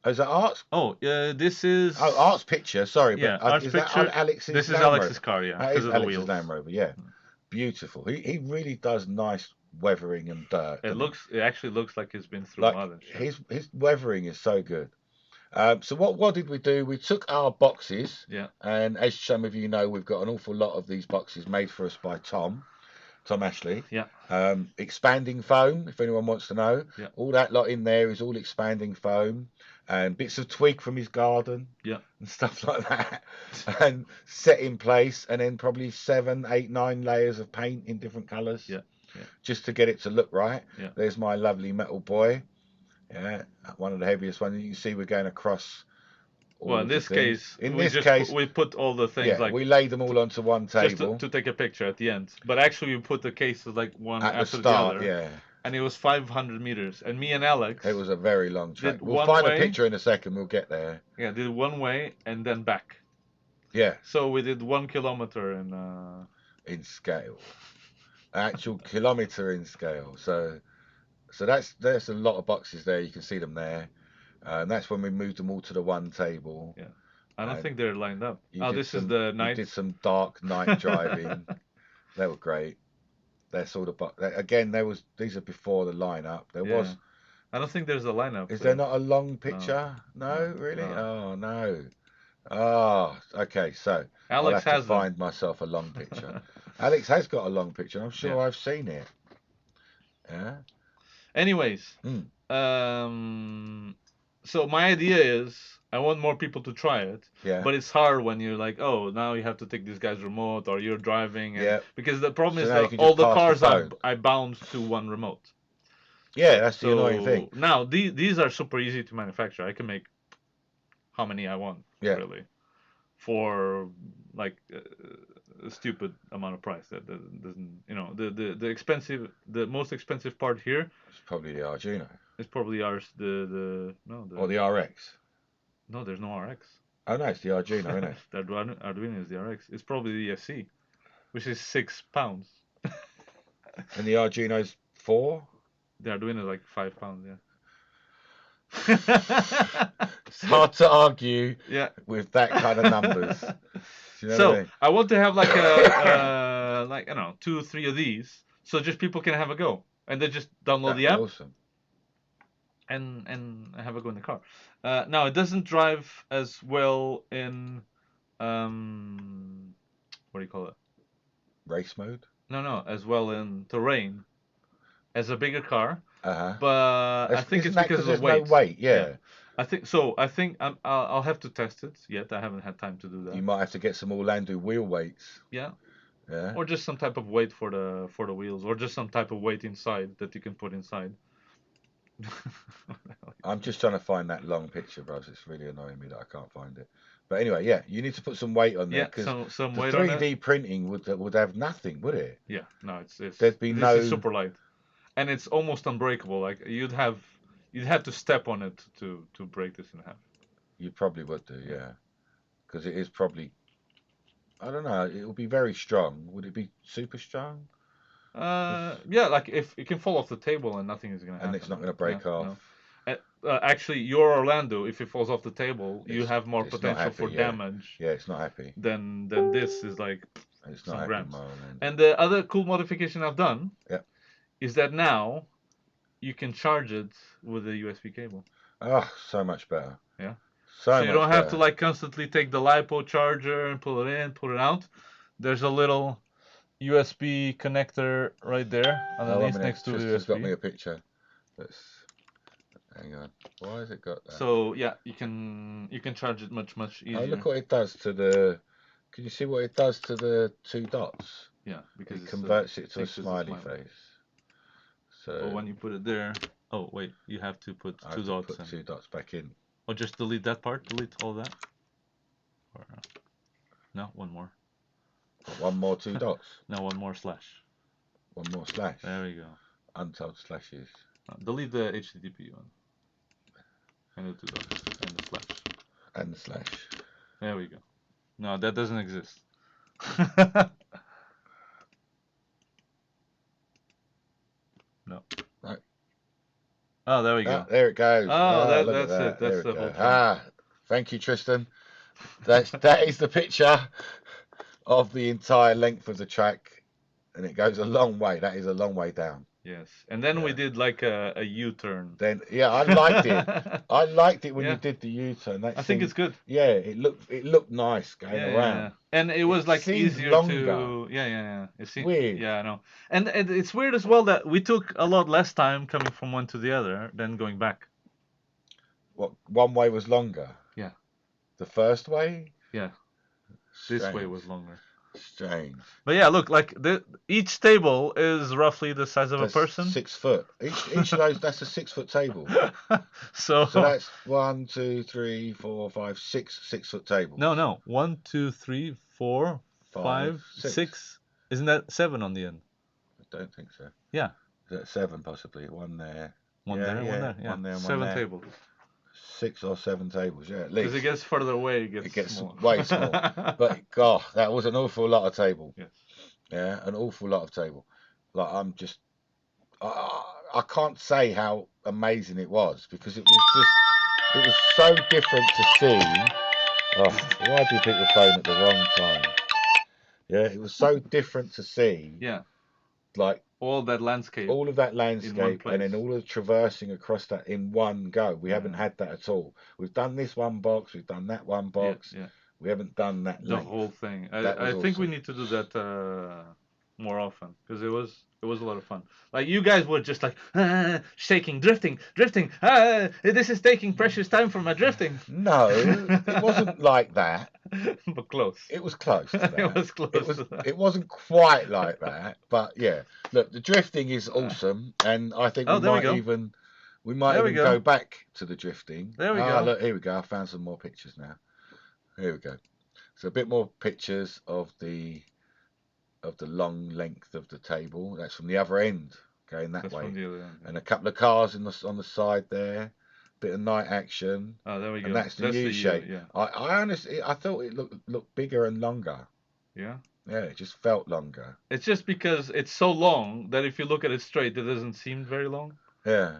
Oh, is that art? Oh, this is. Oh, art's picture. Sorry, Yeah, but art's is picture. that Alex's? This is Land Alex's Rover? car, yeah, That because is of the Alex's wheels. Land Rover. Yeah, beautiful. He really does nice weathering and dirt. It actually looks like it's been through Like mud and shit. his weathering is so good. So what did we do? We took our boxes. Yeah. And as some of you know, we've got an awful lot of these boxes made for us by Tom Ashley. Yeah. Expanding foam, if anyone wants to know. Yeah. All that lot in there is all expanding foam and bits of twig from his garden. Yeah. And stuff like that. And set in place, and then probably 7, 8, 9 layers of paint in different colours. Yeah. Yeah. Just to get it to look right. Yeah. There's my lovely metal boy. Yeah. One of the heaviest ones. You can see we're going across. Well, in this case, we put all the things yeah, like we laid them all onto one table. just to take a picture at the end. But actually, we put the cases like one at after the start, the other. yeah. And it was 500 meters. And me and Alex. It was a very long track. Did We'll one find way. a picture in a second. We'll get there. Yeah, did one way and then back. Yeah. So we did 1 kilometer in scale, actual kilometer in scale. So there's a lot of boxes there. You can see them there. And that's when we moved them all to the one table. Yeah. I don't think they're lined up. You This is the night. You did some dark night driving. They were great. That's all again. These are before the lineup. There was. I don't think there's a lineup. Is there not a long picture? No, really? No. Oh no. Oh, okay. So Alex I'll have has to find myself a long picture. Alex has got a long picture. I'm sure I've seen it. Yeah. Anyways, so my idea is I want more people to try it. Yeah. But it's hard when you're like, oh, now you have to take this guy's remote or you're driving. And, because the problem is that all the cars I bound to one remote. Yeah, that's the annoying thing. Now, these are super easy to manufacture. I can make how many I want, really, for like a stupid amount of price. That doesn't, the most expensive part here. It's probably the Arduino. It's probably ours. Or the RX. No, there's no RX. Oh no, it's the Arduino, isn't it? The Arduino is the RX. It's probably the ESC, which is £6. And the Arduino's 4. The Arduino is like £5, yeah. It's hard to argue with that kind of numbers. You know so what I mean? I want to have like a like 2 or 3 of these, so just people can have a go, and they just download the app. Awesome. And have a go in the car. Now it doesn't drive as well in what do you call it? Race mode? No, as well in terrain as a bigger car. Uh-huh. But I think it's because of weight. No weight, yeah. I think so. I think I'll have to test it yet. I haven't had time to do that. You might have to get some Orlando wheel weights. Yeah. Yeah. Or just some type of weight for the wheels, or just some type of weight inside that you can put inside. I'm just trying to find that long picture, bros. It's really annoying me that I can't find it. But anyway, yeah, you need to put some weight on there because some the weight 3D printing would have nothing, would it? Yeah, no, it's there'd be this is super light, and it's almost unbreakable. Like you'd have to step on it to break this in half. You probably would do, yeah, because it is probably. I don't know. It will be very strong. Would it be super strong? Yeah, like if it can fall off the table and nothing is gonna happen. And it's not going to break off. No. Actually, your Orlando, if it falls off the table, you have more potential for damage. Yeah, it's not happy. Than this is like it's some not grams. happy, And the other cool modification I've done is that now you can charge it with a USB cable. Oh, so much better. Yeah. So So you much don't have to better. like constantly take the LiPo charger and pull it in, pull it out. There's a little USB connector right there Oh, 1 underneath minute. next to the Tristan's got me USB. a picture. Let's hang on. Why has it got that? So yeah, you can charge it much easier. Oh, look what it does to the. Can you see what it does to the 2 dots? Yeah, because It it's converts it to a thinks it's smiley face. But So when you put it there, oh wait, you have to put I two have to dots put in. 2 dots back in. Or just delete that part, delete all that. Or no, one more. Got 1 more 2 dots. No, one more slash. 1 more slash. There we go. Untold slashes. Delete the HTTP one. And the 2 dots and the slash. And the slash. There we go. No, that doesn't exist. No. Right. Oh, there we go. There it goes. Oh, Look that's at that. it. That's there the we whole go. thing. Thank you, Tristan. That is the picture of the entire length of the track, and it goes a long way. That is a long way down. Yes. And then we Yeah. did like a U-turn. Then I liked it. I liked it when Yeah. you did the U-turn. I think it's good. Yeah, it looked nice going around. Yeah. And it was like seemed easier longer. to yeah. It seemed Weird. Yeah, I know. And it's weird as well that we took a lot less time coming from one to the other than going back. What, one way was longer? Yeah. The first way? Yeah. Strange. This way was longer. Strange. But yeah, look, like each table is roughly the size of That's a person. 6 foot. Each of those, that's a 6 foot table. So that's 1, 2, 3, 4, 5, 6 6-foot tables. No. 1, 2, 3, 4, 5, 6. 6. Isn't that 7 on the end? I don't think so. Yeah. Is that 7 possibly? One there. One there. Yeah. One there and 7 one there. tables. 6 or 7 tables, yeah, at least. Because it gets further away, it gets smaller. small. Way small. But God, that was an awful lot of table. Yes. Yeah, an awful lot of table. Like I can't say how amazing it was because it was so different to see. Oh, why do you pick the phone at the wrong time? Yeah, it was so different to see. Yeah. Like all of that landscape, and then all of the traversing across that in one go. We haven't had that at all. We've done this one box, we've done that one box. Yeah. We haven't done that. The whole thing. I think we need to do that more often because it was a lot of fun. Like you guys were just like shaking, drifting. This is taking precious time from my drifting. No, it wasn't like that. But close. It was close to that. It was close. It wasn't quite like that, but yeah. Look, the drifting is awesome, and I think we might even go back to the drifting. There we go. Look, here we go. I found some more pictures now. Here we go. So a bit more pictures of the long length of the table. That's from the other end, going that way. From the other end. And a couple of cars on the side there. Bit of night action. Oh, there we go. And that's the U shape. Yeah. I honestly, I thought it looked bigger and longer. Yeah. Yeah, it just felt longer. It's just because it's so long that if you look at it straight, it doesn't seem very long. Yeah.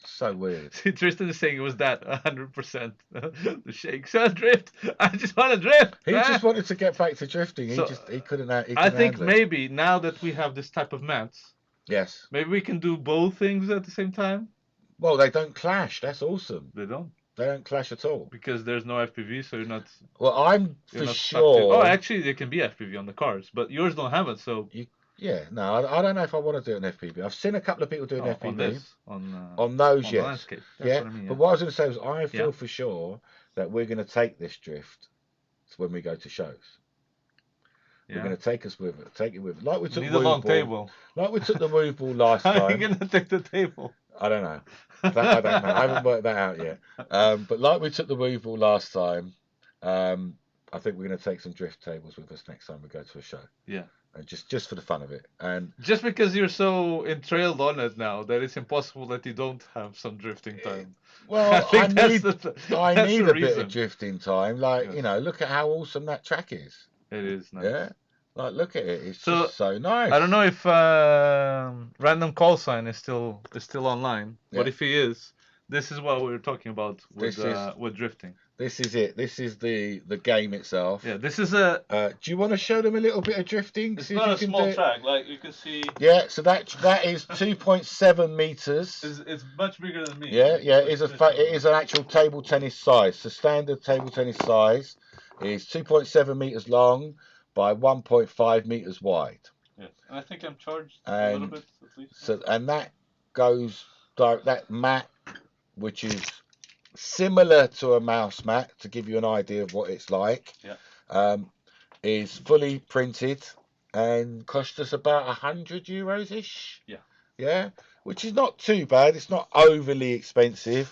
So weird. See, Tristan is saying it was that 100%. The shake. So drift. I just want to drift. He just wanted to get back to drifting. He couldn't. I think maybe now that we have this type of mats, yes, maybe we can do both things at the same time. Well, they don't clash. That's awesome. They don't. They don't clash at all. Because there's no FPV, so you're not. Well, I'm for sure. Oh, actually, there can be FPV on the cars, but yours don't have it, so. Yeah, no, I don't know if I want to do an FPV. I've seen a couple of people doing FPV. On those, yes. Landscape. Yeah, what I mean, but what I was going to say was I feel for sure that we're going to take this drift when we go to shows. Yeah. We're going to take it with us. Like we took need a long table. Like we took the move ball last time. How are you going to take the table? I don't know. I don't know. I haven't worked that out yet. But like we took the move ball last time, I think we're going to take some drift tables with us next time we go to a show. Yeah. And just for the fun of it, and just because you're so entrailed on it now that it's impossible that you don't have some drifting time. Well, I need a bit of drifting time. Like look at how awesome that track is. It is nice. Yeah, like look at it. It's just so nice. I don't know if Random Call Sign is still online, but if he is, This is what we were talking about This is with drifting. this is it. This is the game itself. Yeah, this is a. Do you want to show them a little bit of drifting? It's See if not you a can small do it? track. Like you can see, Yeah, so that is 2.7 meters. it's much bigger than me. Yeah, yeah, it It's is an actual table tennis size. So standard table tennis size is 2.7 meters long by 1.5 meters wide. Yes, and I think I'm charged a little And bit at least. so that goes that mat, which is similar to a mouse mat, to give you an idea of what it's like. Yeah. Is fully printed and cost us about €100 ish. Yeah. Yeah, which is not too bad. It's not overly expensive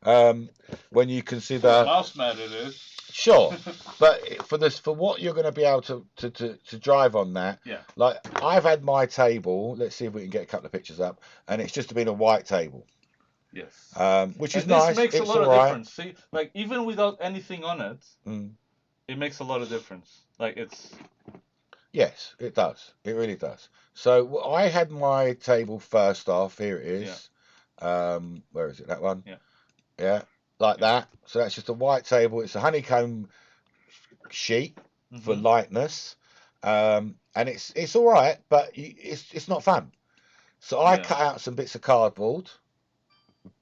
when you consider. For a mouse mat, it is. Sure, but for what you're going to be able to drive on that. Yeah. Like I've had my table. Let's see if we can get a couple of pictures up, and it's just been a white table. Yes. Which is And nice. This makes it's a lot all of right. difference. See, like even without anything on it, Mm. it makes a lot of difference. Like it's. Yes, it does. It really does. So I had my table first off. Here it is. Yeah. Where is it? That one? Yeah. Yeah, like that. So that's just a white table. It's a honeycomb sheet for lightness, and it's all right, but it's not fun. So I cut out some bits of cardboard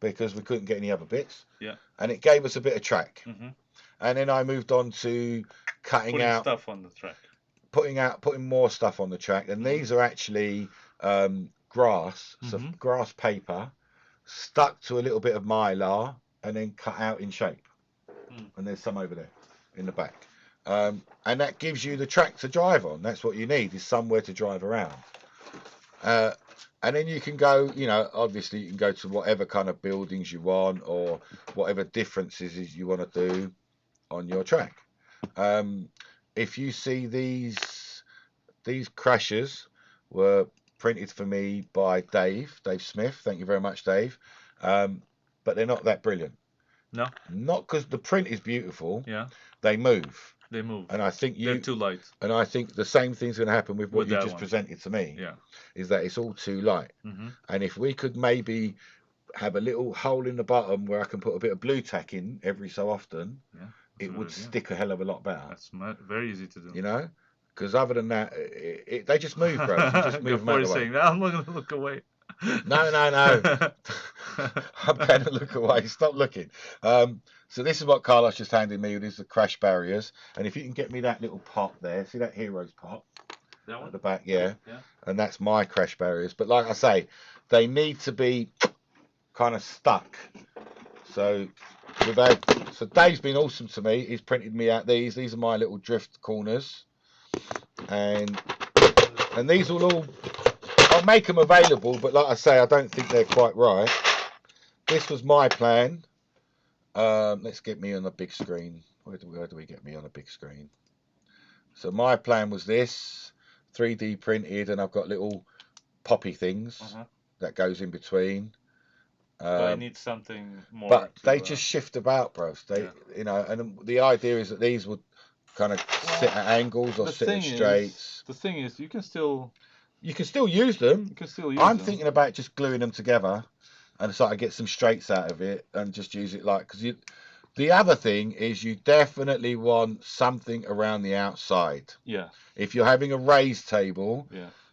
because we couldn't get any other bits. Yeah. And it gave us a bit of track. Mm-hmm. And then I moved on to putting out stuff on the track. Putting more stuff on the track, and these are actually grass, so grass paper stuck to a little bit of mylar and then cut out in shape. And there's some over there in the back, and that gives you the track to drive on. That's what you need, is somewhere to drive around. And then you can go, obviously you can go to whatever kind of buildings you want, or whatever differences you want to do on your track. If you see these crashers were printed for me by Dave Smith. Thank you very much, Dave. But they're not that brilliant. No. Not because the print is beautiful. Yeah. They move. They move. And I think they're too light. And I think the same thing's going to happen with what you just presented to me. Yeah. Is that it's all too light. Mm-hmm. And if we could maybe have a little hole in the bottom where I can put a bit of blue tack in every so often, it would stick a hell of a lot better. That's very easy to do. Because other than that, they just move, bro. You just move them out of the way. Saying that, I'm not going to look away. No. I'm going to look away. Stop looking. So this is what Carlos just handed me. These are crash barriers. And if you can get me that little pot there, see that Heroes pot? That one? At the back, yeah. And that's my crash barriers. But like I say, they need to be kind of stuck. So Dave's been awesome to me. He's printed me out these. These are my little drift corners. And these will all, I'll make them available, but like I say, I don't think they're quite right. This was my plan. Let's get me on the big screen. Where do we get me on a big screen? So my plan was this, 3D printed, and I've got little poppy things that goes in between. But I need something more. But they just shift about, bros. And the idea is that these would kind of sit at angles or sit at straights. The thing is, you can still use them. I'm thinking about just gluing them together and so I get some straights out of it and just use it because the other thing is you definitely want something around the outside. Yeah. If you're having a raised table,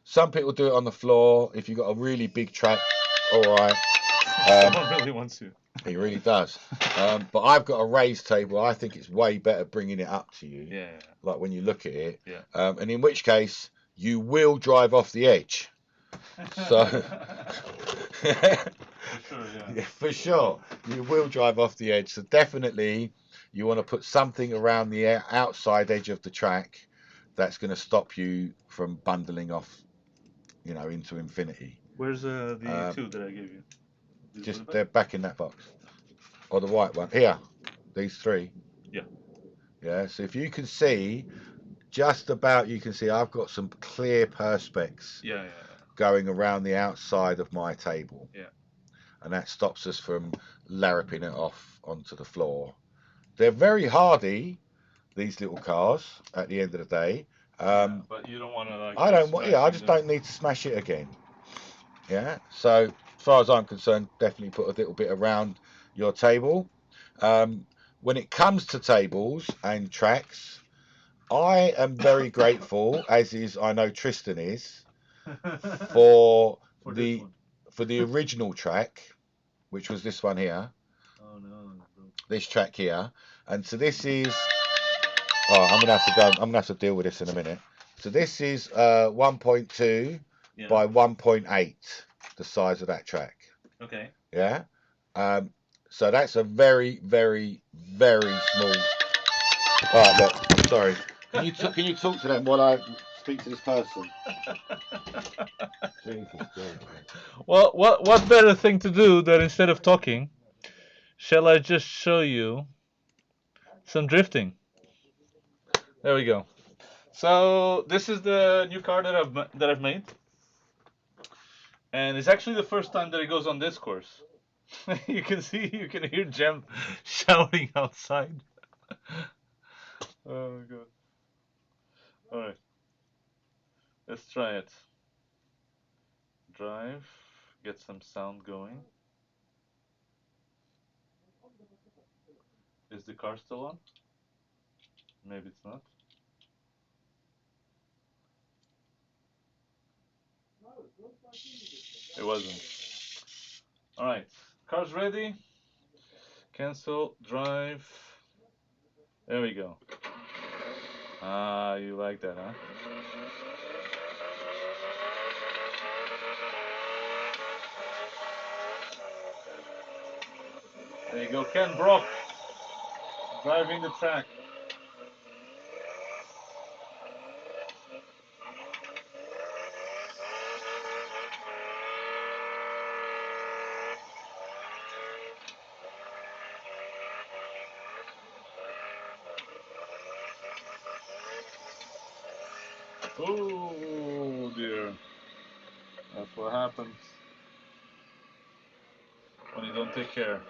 some people do it on the floor. If you've got a really big track, all right. Someone really wants to. He really does. But I've got a raised table. I think it's way better bringing it up to you. Yeah. Like when you look at it. Yeah. And in which case, you will drive off the edge. So. For sure. You will drive off the edge. So definitely, you want to put something around the outside edge of the track that's going to stop you from bundling off, into infinity. Where's the two that I gave you? They're back in that box. Or the white one. Here. These three. Yeah. Yeah. So if you can see, just about you can see I've got some clear perspex going around the outside of my table. Yeah. And that stops us from larraping it off onto the floor. They're very hardy, these little cars, at the end of the day. But you don't want to I just don't need to smash it again. Yeah. So as far as I'm concerned, definitely put a little bit around your table. When it comes to tables and tracks, I am very grateful, as is I know Tristan is, for For this the one. for the original track, which was this one here, Oh no. this track here, and so this is. Oh, I'm gonna have to go. I'm gonna have to deal with this in a minute. So this is 1.2 Yeah. by 1.8, the size of that track. Okay. Yeah. So that's a very, very, very small. All right, look. I'm sorry. Can you talk to them while I speak to this person? Jesus Christ. Well, what better thing to do than instead of talking, shall I just show you some drifting? There we go. So this is the new car that I've made, and it's actually the first time that it goes on this course. You can hear Jem shouting outside. Oh my god! All right, let's try it. Drive, get some sound going. Is the car still on? Maybe it's not. It wasn't. All right, car's ready. Cancel, drive. There we go. Ah, you like that, huh? There you go, Ken Brock driving the track. Oh dear, that's what happens when you don't take care.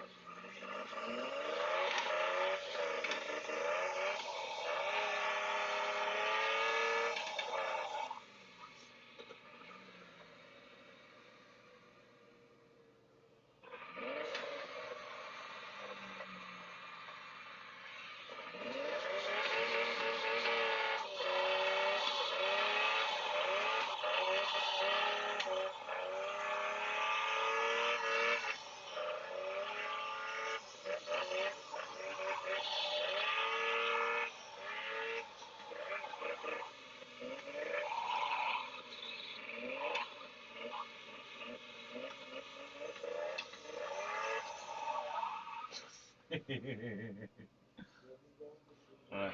Alright.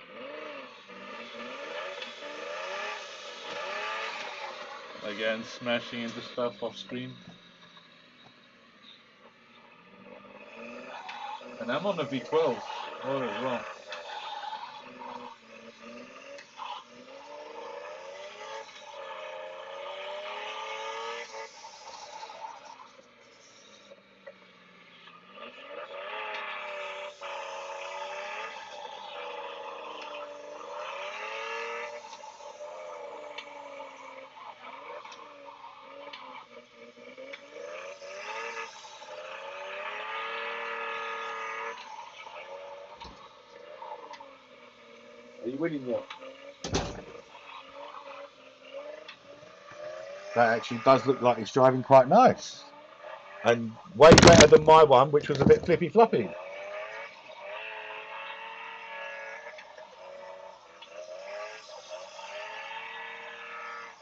Again, smashing into stuff off screen. And I'm on a V12 motor as well. Are you winning yet? That actually does look like it's driving quite nice. And way better than my one, which was a bit flippy floppy.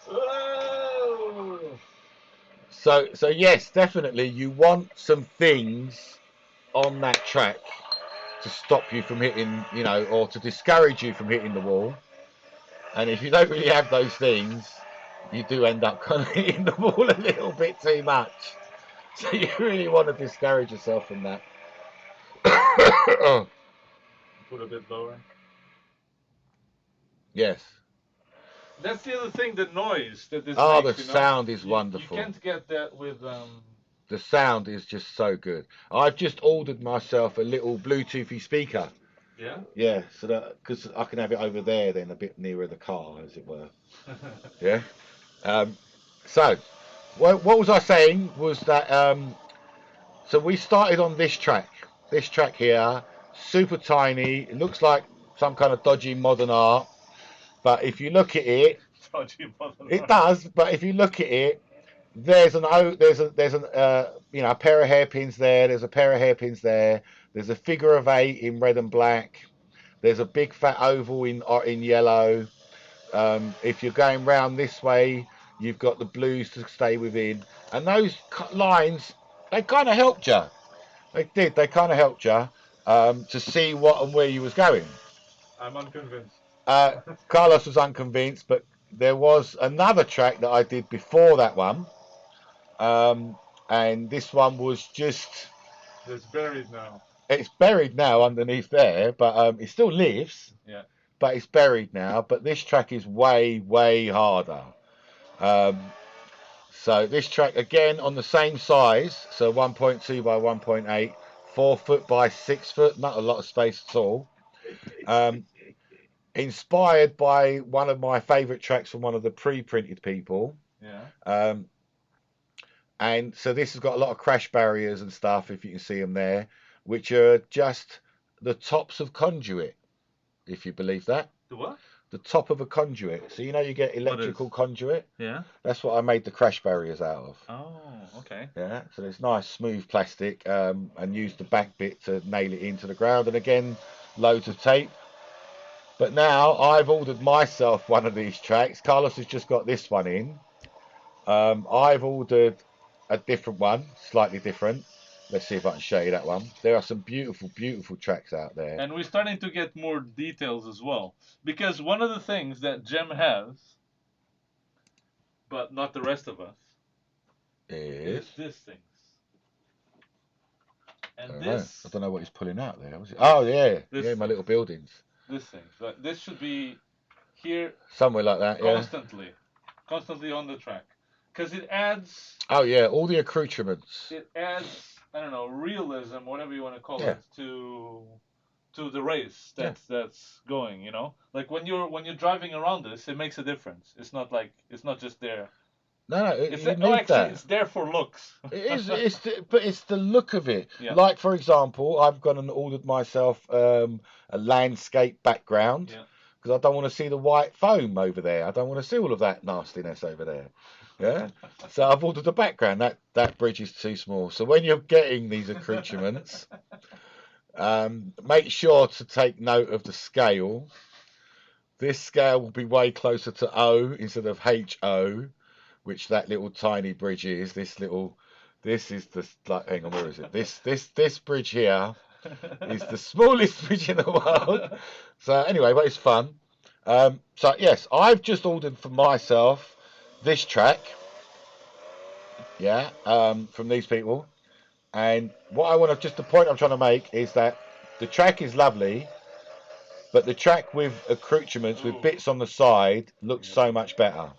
Whoa! So yes, definitely you want some things on that track to stop you from hitting, or to discourage you from hitting the wall. And if you don't really have those things, you do end up kind of hitting the wall a little bit too much. So you really want to discourage yourself from that. Put a bit lower. Yes. That's the other thing, the noise that this Oh, the makes, sound is You wonderful. can't get that with The sound is just so good. I've just ordered myself a little Bluetoothy speaker. Yeah? Yeah, so that because I can have it over there, then a bit nearer the car, as it were. Yeah. So, what was I saying? Was that so we started on this track. This track here, super tiny. It looks like some kind of dodgy modern art. But if you look at it, it does. But if you look at it, there's a pair of hairpins there. There's a pair of hairpins there. There's a figure of 8 in red and black. There's a big fat oval in yellow. If you're going round this way, you've got the blues to stay within, and those lines, they kind of helped you. They did. They kind of helped you to see what and where you was going. I'm unconvinced. Carlos was unconvinced, but there was another track that I did before that one, and this one was just. It's buried now. It's buried now underneath there, but it still lives. Yeah. But it's buried now. But this track is way, way harder. So this track again on the same size, so 1.2 by 1.8, 4 foot by 6 foot, not a lot of space at all. Inspired by one of my favourite tracks from one of the pre-printed people. Yeah. And so this has got a lot of crash barriers and stuff, if you can see them there, which are just the tops of conduit, if you believe that. The what? The top of a conduit. So you know you get electrical conduit? Yeah. That's what I made the crash barriers out of. Oh, okay. Yeah, so there's nice smooth plastic and used the back bit to nail it into the ground, and again loads of tape. But now I've ordered myself one of these tracks. Carlos has just got this one in. I've ordered a different one, slightly different. Let's see if I can show you that one. There are some beautiful, beautiful tracks out there. And we're starting to get more details as well. Because one of the things that Jem has, but not the rest of us, is this thing. And I don't know what he's pulling out there. Oh, yeah. Yeah, my little buildings. This thing. But this should be here. Somewhere like that, constantly. Constantly on the track. Because it adds... Oh, yeah, all the accoutrements. It adds, I don't know, realism, whatever you want to call it, to the race that's going, you know? Like when you're driving around this, it makes a difference. It's not just there. No, it's there for looks. It is, but it's the look of it. Yeah. Like, for example, I've gone and ordered myself a landscape background because I don't want to see the white foam over there. I don't want to see all of that nastiness over there. Yeah, so I've ordered a background. That bridge is too small. So when you're getting these accoutrements, make sure to take note of the scale. This scale will be way closer to O instead of HO, which that little tiny bridge is. This is the, like, hang on, where is it? This bridge here is the smallest bridge in the world. So anyway, but it's fun. So yes, I've just ordered for myself this track, from these people, and the point I'm trying to make is that the track is lovely, but the track with accoutrements, with bits on the side, looks so much better.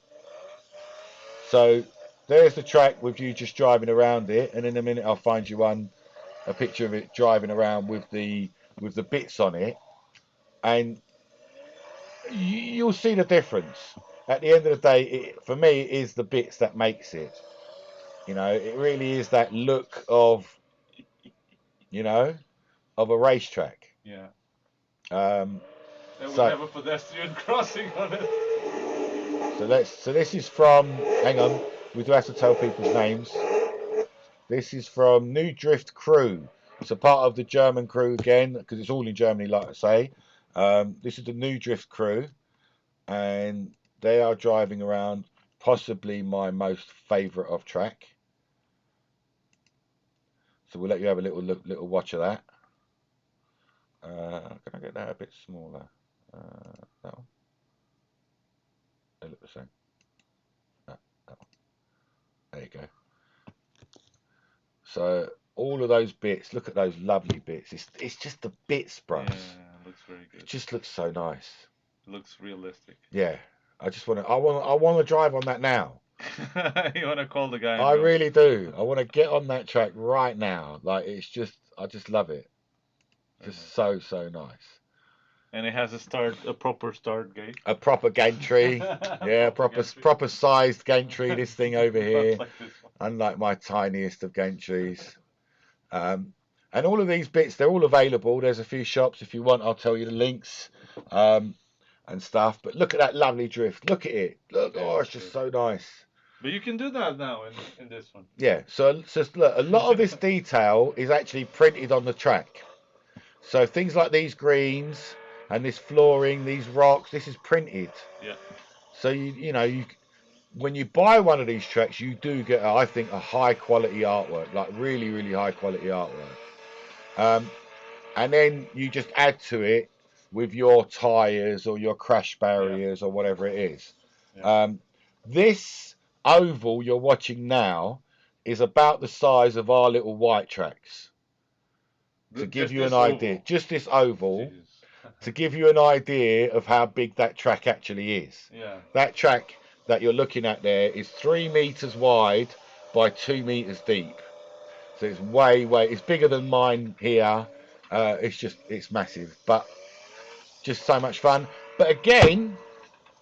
So there's the track with you just driving around it, and in a minute I'll find you a picture of it driving around with the bits on it, and you'll see the difference. At the end of the day, for me, it is the bits that makes it. You know, it really is that look of a racetrack. Yeah. There would have a pedestrian crossing on it. So this is from. Hang on, we do have to tell people's names. This is from New Drift Crew. It's a part of the German crew again, because it's all in Germany, like I say. This is the New Drift Crew, and they are driving around possibly my most favourite of track. So we'll let you have a little watch of that. Can I get that a bit smaller? That one. They look the same. That one. There you go. So all of those bits, look at those lovely bits. It's just the bits, bros. Yeah, looks very good. It just looks so nice. It looks realistic. Yeah. I want to drive on that now. You want to call the guy? I really do. I want to get on that track right now. Like, I just love it. Just so nice. And it has a proper start gate. A proper gantry. Yeah, proper sized gantry, this thing over here. Like this one. Unlike my tiniest of gantries. And all of these bits, they're all available. There's a few shops. If you want, I'll tell you the links and stuff. But look at that lovely drift. Look at it. Look, oh, it's just so nice. But you can do that now in this one. Yeah, so look, a lot of this detail is actually printed on the track. So things like these greens and this flooring, these rocks, this is printed. Yeah. So you when you buy one of these tracks, you do get, I think, a high quality artwork, like really, really high quality artwork. And then you just add to it with your tires or your crash barriers or whatever it is. Yeah. This oval you're watching now is about the size of our little white tracks. To give you an idea, just this oval, to give you an idea of how big that track actually is. Yeah. That track that you're looking at there is 3 meters wide by 2 meters deep. So it's it's bigger than mine here. It's massive, but just so much fun. But again,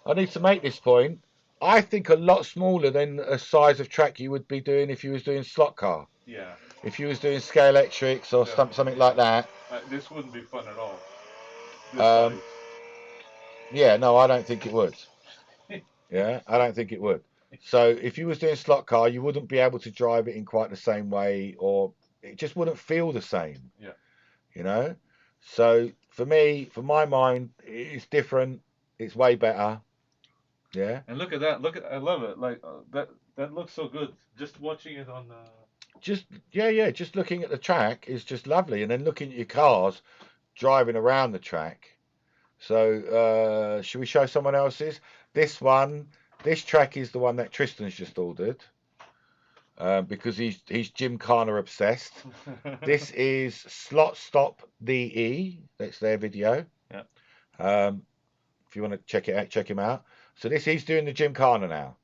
I need to make this point. I think a lot smaller than a size of track you would be doing if you was doing slot car. Yeah. If you was doing scale electrics or something like that. This wouldn't be fun at all. Yeah, no, I don't think it would. Yeah, I don't think it would. So if you was doing slot car, you wouldn't be able to drive it in quite the same way, or it just wouldn't feel the same. Yeah. You know? So for me, for my mind, it's different. It's way better. Yeah. And look at that. I love it. Like that looks so good. Just watching it on. Just looking at the track is just lovely, and then looking at your cars driving around the track. So should we show someone else's? This track is the one that Tristan's just ordered. Because he's Gymkhana obsessed. This is Slot Stop DE. That's their video. Yeah. If you want to check him out. So he's doing the Gymkhana now.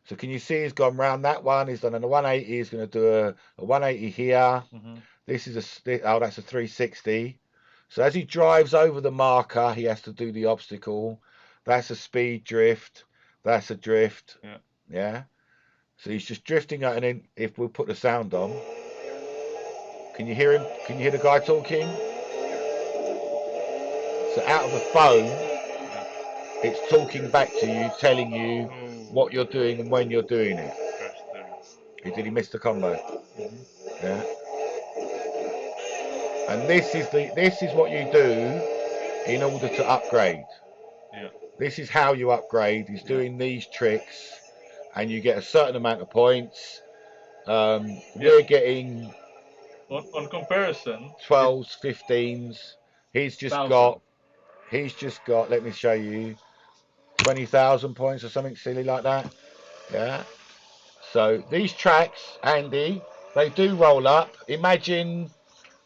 So can you see he's gone round that one? He's done a 180. He's going to do a 180 here. Mm-hmm. This is that's a 360. So as he drives over the marker, he has to do the obstacle. That's a speed drift. That's a drift. Yeah. Yeah. So he's just drifting out, and then if we'll put the sound on, can you hear him? Can you hear the guy talking? So out of the phone, it's talking back to you, telling you what you're doing and when you're doing it. Did he miss the combo? Yeah. And this is what you do in order to upgrade. Yeah. This is how you upgrade. Is doing these tricks, and you get a certain amount of points. We're getting on comparison 12s, 15s. He's just got. Let me show you. 20,000 points or something silly like that. Yeah. So these tracks, Andy, they do roll up. Imagine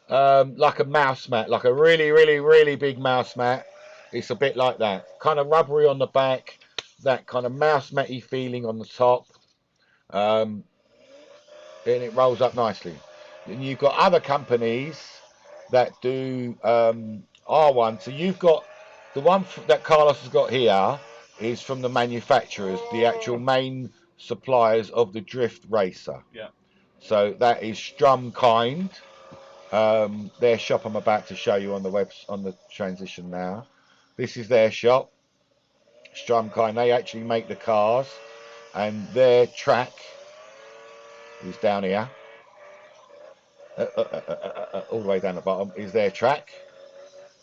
like a mouse mat, like a really, really, really big mouse mat. It's a bit like that. Kind of rubbery on the back, that kind of mouse matty feeling on the top. And it rolls up nicely. And you've got other companies that do R1. So you've got the one that Carlos has got here is from the manufacturers, the actual main suppliers of the Drift Racer. Yeah. So that is Strumkind. Their shop I'm about to show you on the transition now. This is their shop, Strumkind. They actually make the cars, and their track is down here. All the way down the bottom is their track.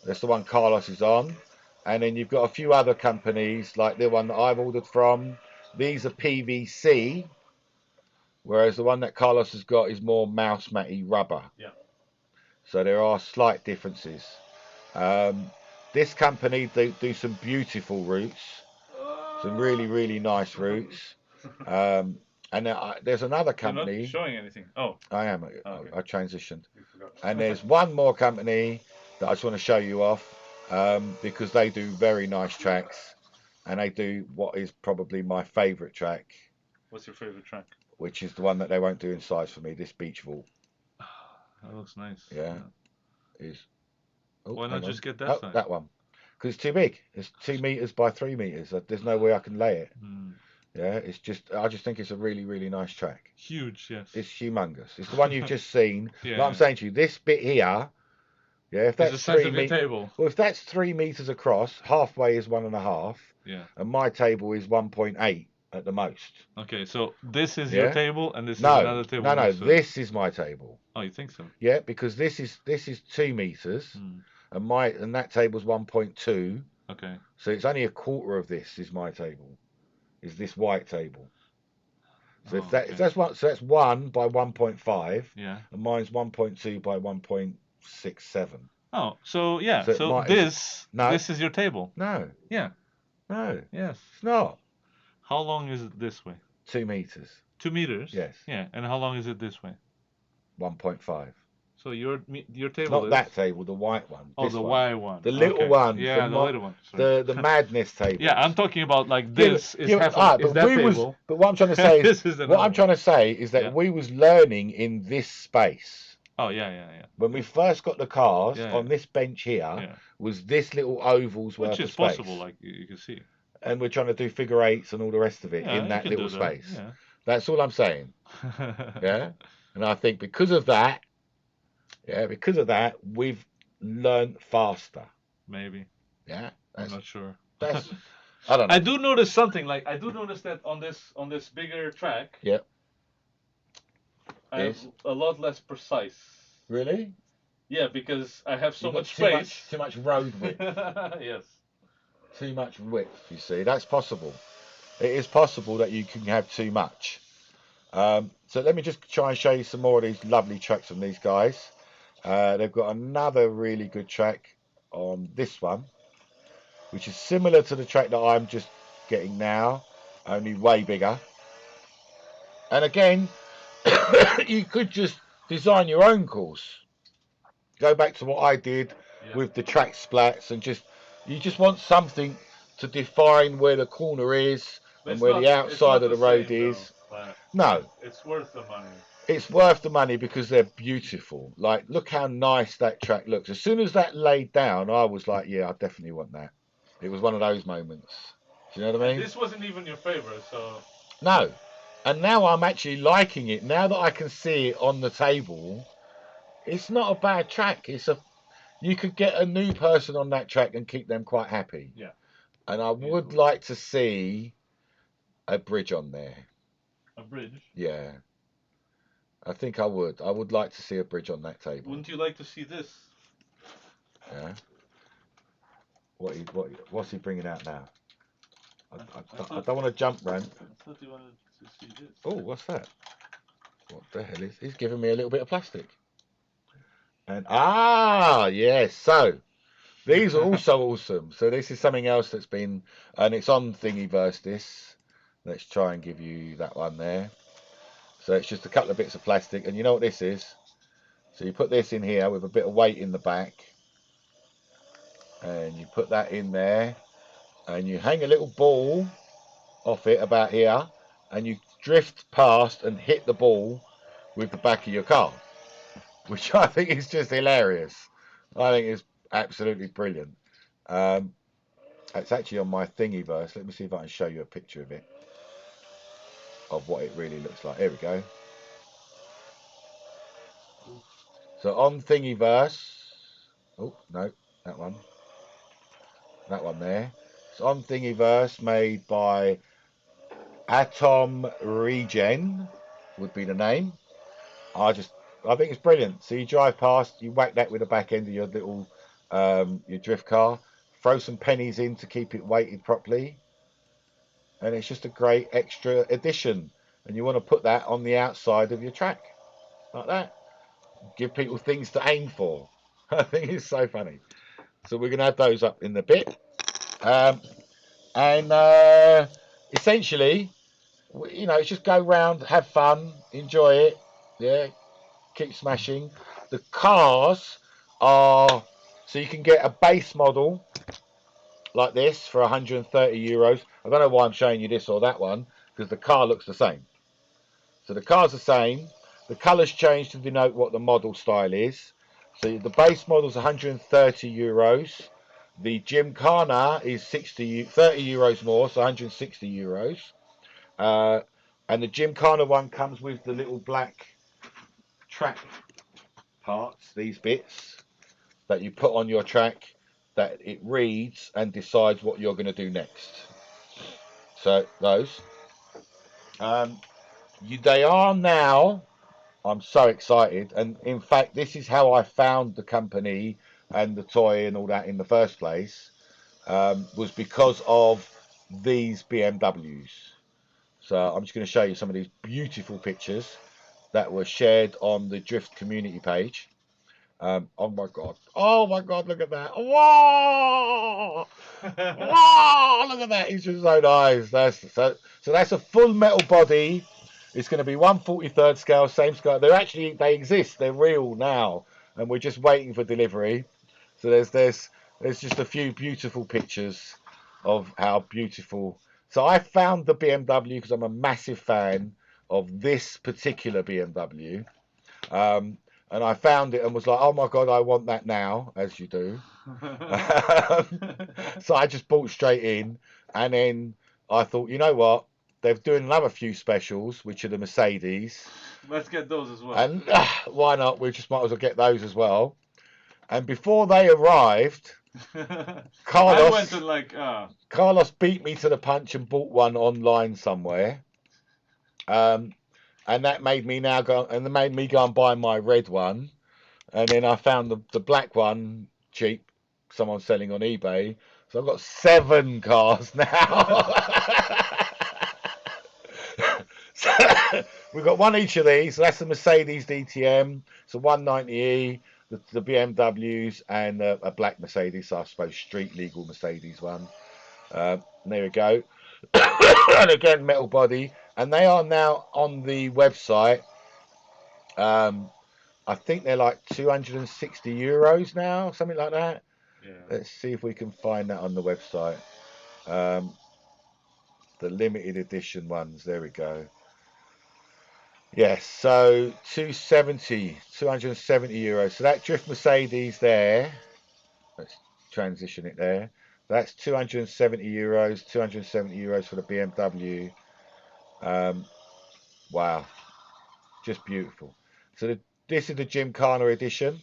That's the one Carlos is on. And then you've got a few other companies like the one that I've ordered from. These are PVC, whereas the one that Carlos has got is more mouse matty rubber. Yeah. So there are slight differences. This company, they do some beautiful routes, some really, really nice routes. And there's another company. You're not showing anything. Oh. I am. Okay. I transitioned. And there's one more company that I just want to show you off because they do very nice tracks, and they do what is probably my favourite track. What's your favourite track? Which is the one that they won't do in size for me. This beach vault. That looks nice. Yeah. Is. Oh, why not just get that size? That one. Because it's too big. It's 2 meters by 3 meters. There's no way I can lay it. Yeah, I just think it's a really, really nice track. Huge, yes. It's humongous. It's the one you've just seen. Yeah, Like I'm saying to you, this bit here, yeah, if it's the that's size of your table. well, if that's 3 meters across, halfway is 1.5, Yeah. and my table is 1.8 at the most. Okay, so this is your Yeah? table, and this is another table. No, next to it. this is my table. Oh, you think so? Yeah, because this is 2 meters, and that table's 1.2. Okay. So it's only a quarter of this is my table. Is this white table? So if that's one, so that's 1 by 1.5. Yeah. And mine's 1.2 by 1.67. Oh, so yeah. So So this is your table. No. Yeah. No. Yes. It's not. How long is it this way? 2 meters. 2 meters. Yes. Yeah. And how long is it this way? 1.5. So your table Not is that table, the white one. Oh, the white one. The little one. Yeah, the little one. Sorry. The madness table. Yeah, I'm talking about like this is half but is that table. But what I'm trying to say is trying to say is that we was learning in this space. Oh yeah. When we first got the cars Yeah, on this bench here, was this little oval's worth of space. Which is possible, like you can see. And we're trying to do figure eights and all the rest of it in that little space. Yeah. That's all I'm saying. Yeah. And I think because of that, we've learned faster. Maybe. Yeah. I'm not sure. That's I don't know. I do notice something. Like I do notice that on this bigger track. Yep. I'm a lot less precise. Really? Yeah, because I have so much space. Too much road width. Yes. Too much width, you see. That's possible. It is possible that you can have too much. So let me just try and show you some more of these lovely tracks from these guys. They've got another really good track on this one, which is similar to the track that I'm just getting now, only way bigger. And again, you could just design your own course. Go back to what I did with the track splats, and you just want something to define where the corner is and where the outside of the road is. No. It's worth the money. It's worth the money because they're beautiful. Like, look how nice that track looks. As soon as that laid down, I was like, yeah, I definitely want that. It was one of those moments. Do you know what I mean? This wasn't even your favorite, so... No. And now I'm actually liking it. Now that I can see it on the table, it's not a bad track. You could get a new person on that track and keep them quite happy. Yeah. And I would like to see a bridge on there. A bridge? Yeah. I think I would. I would like to see a bridge on that table. Wouldn't you like to see this? Yeah. What's he bringing out now? I don't want to jump, Ran. I thought you wanted to see this. Oh, what's that? What the hell is? He's giving me a little bit of plastic. And yes. So these are also awesome. So this is something else that's been, and it's on Thingiverse. This. Let's try and give you that one there. So it's just a couple of bits of plastic, and you know what this is? So you put this in here with a bit of weight in the back, and you put that in there, and you hang a little ball off it about here, and you drift past and hit the ball with the back of your car, which I think is just hilarious. I think it's absolutely brilliant. It's actually on my Thingiverse. Let me see if I can show you a picture of it, of what it really looks like. Here we go. So on Thingiverse, oh no, that one there. It's on Thingiverse, made by Atom Regen, would be the name. I think it's brilliant. So you drive past, you whack that with the back end of your little your drift car, throw some pennies in to keep it weighted properly, and it's just a great extra addition. And you want to put that on the outside of your track, like that. Give people things to aim for. I think it's so funny. So we're going to have those up in a bit. Essentially, it's just go round, have fun, enjoy it. Yeah, keep smashing. The cars are, so you can get a base model like this for €130. I don't know why I'm showing you this or that one, because the car looks the same. So the car's the same. The colours change to denote what the model style is. So the base model is €130. The Gymkhana is €30 more, so €160. And the Gymkhana one comes with the little black track parts, these bits that you put on your track that it reads and decides what you're going to do next. So those. They are now. I'm so excited, and in fact, this is how I found the company and the toy and all that in the first place. Was because of these BMWs. So I'm just going to show you some of these beautiful pictures that were shared on the Drift community page. Oh my god! Oh my god! Look at that! Whoa! Whoa! Look at that! It's just so nice. So that's a full metal body. It's going to be 1/43 scale, same scale. They exist. They're real now, and we're just waiting for delivery. So there's just a few beautiful pictures of how beautiful. So I found the BMW because I'm a massive fan of this particular BMW. Um, and I found it and was like, oh my God, I want that now, as you do. So I just bought straight in. And then I thought, you know what? They're doing another few specials, which are the Mercedes. Let's get those as well. And why not? We just might as well get those as well. And before they arrived, I went and like, Carlos beat me to the punch and bought one online somewhere. And that made me go and buy my red one. And then I found the black one cheap, someone selling on eBay. So I've got 7 cars now. So we've got one each of these. So that's the Mercedes DTM. It's a 190e, the BMWs, and a black Mercedes. So I suppose street legal Mercedes one. There we go. And again, metal body. And they are now on the website. I think they're like €260 now, something like that. yeah. Let's see if we can find that on the website. The limited edition ones. There we go. Yes, so €270. So that Drift Mercedes there. Let's transition it there. That's €270. €270 for the BMW. Wow, just beautiful. So this is the Gymkhana edition.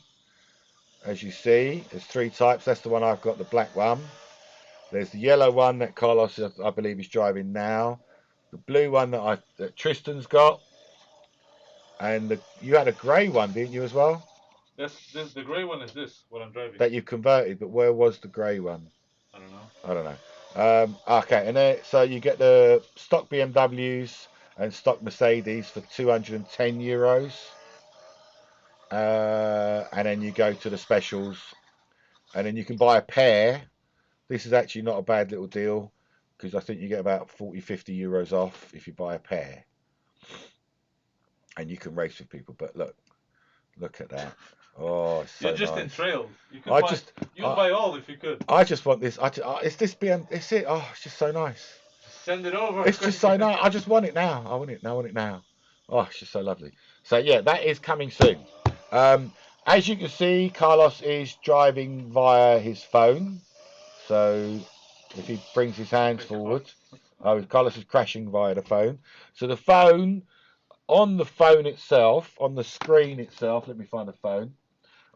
As you see, there's 3 types. That's the one I've got, the black one. There's the yellow one that Carlos, I believe, is driving now. The blue one that Tristan's got. And you had a grey one, didn't you, as well? The grey one is this, what I'm driving. That you've converted, but where was the grey one? I don't know. I don't know. Okay, and then so you get the stock BMWs and stock Mercedes for €210. And then you go to the specials, and then you can buy a pair. This is actually not a bad little deal because I think you get about 40-50 euros off if you buy a pair, and you can race with people. But look at that. Oh, it's so You're just nice. enthralled. You could I buy all if you could. I just want this. It's this BM. It's it. Oh, it's just so nice. Send it over. It's just so nice. I just want it now. I want it now. Oh, it's just so lovely. So yeah, that is coming soon. As you can see, Carlos is driving via his phone. So if he brings his hands forward, Carlos is crashing via the phone. So the phone, on the phone itself, on the screen itself, let me find the phone.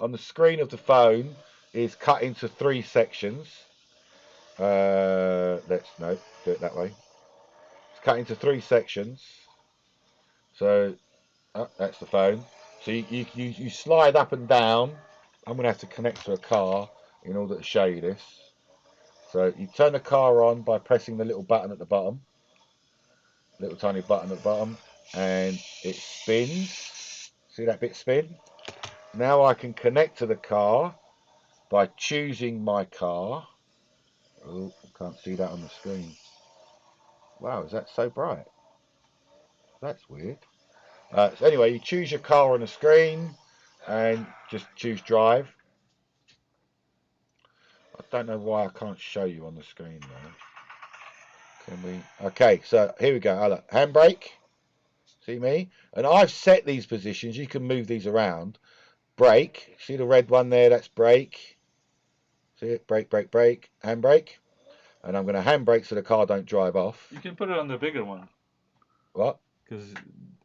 On the screen of the phone is cut into 3 sections. Do it that way. It's cut into 3 sections. So that's the phone. So you slide up and down. I'm going to have to connect to a car in order to show you this. So you turn the car on by pressing the little button at the bottom. Little tiny button at the bottom. And it spins. See that bit spin? Now I can connect to the car by choosing my car. Oh, I can't see that on the screen. Wow, is that so bright? That's weird. So anyway, you choose your car on the screen and just choose drive. I don't know why I can't show you on the screen though. Can we? Okay, so here we go. Look, handbrake. See me? And I've set these positions. You can move these around. Brake. See the red one there? That's brake. See it? Brake, brake, brake. Handbrake. And I'm going to handbrake so the car don't drive off. You can put it on the bigger one. What? Because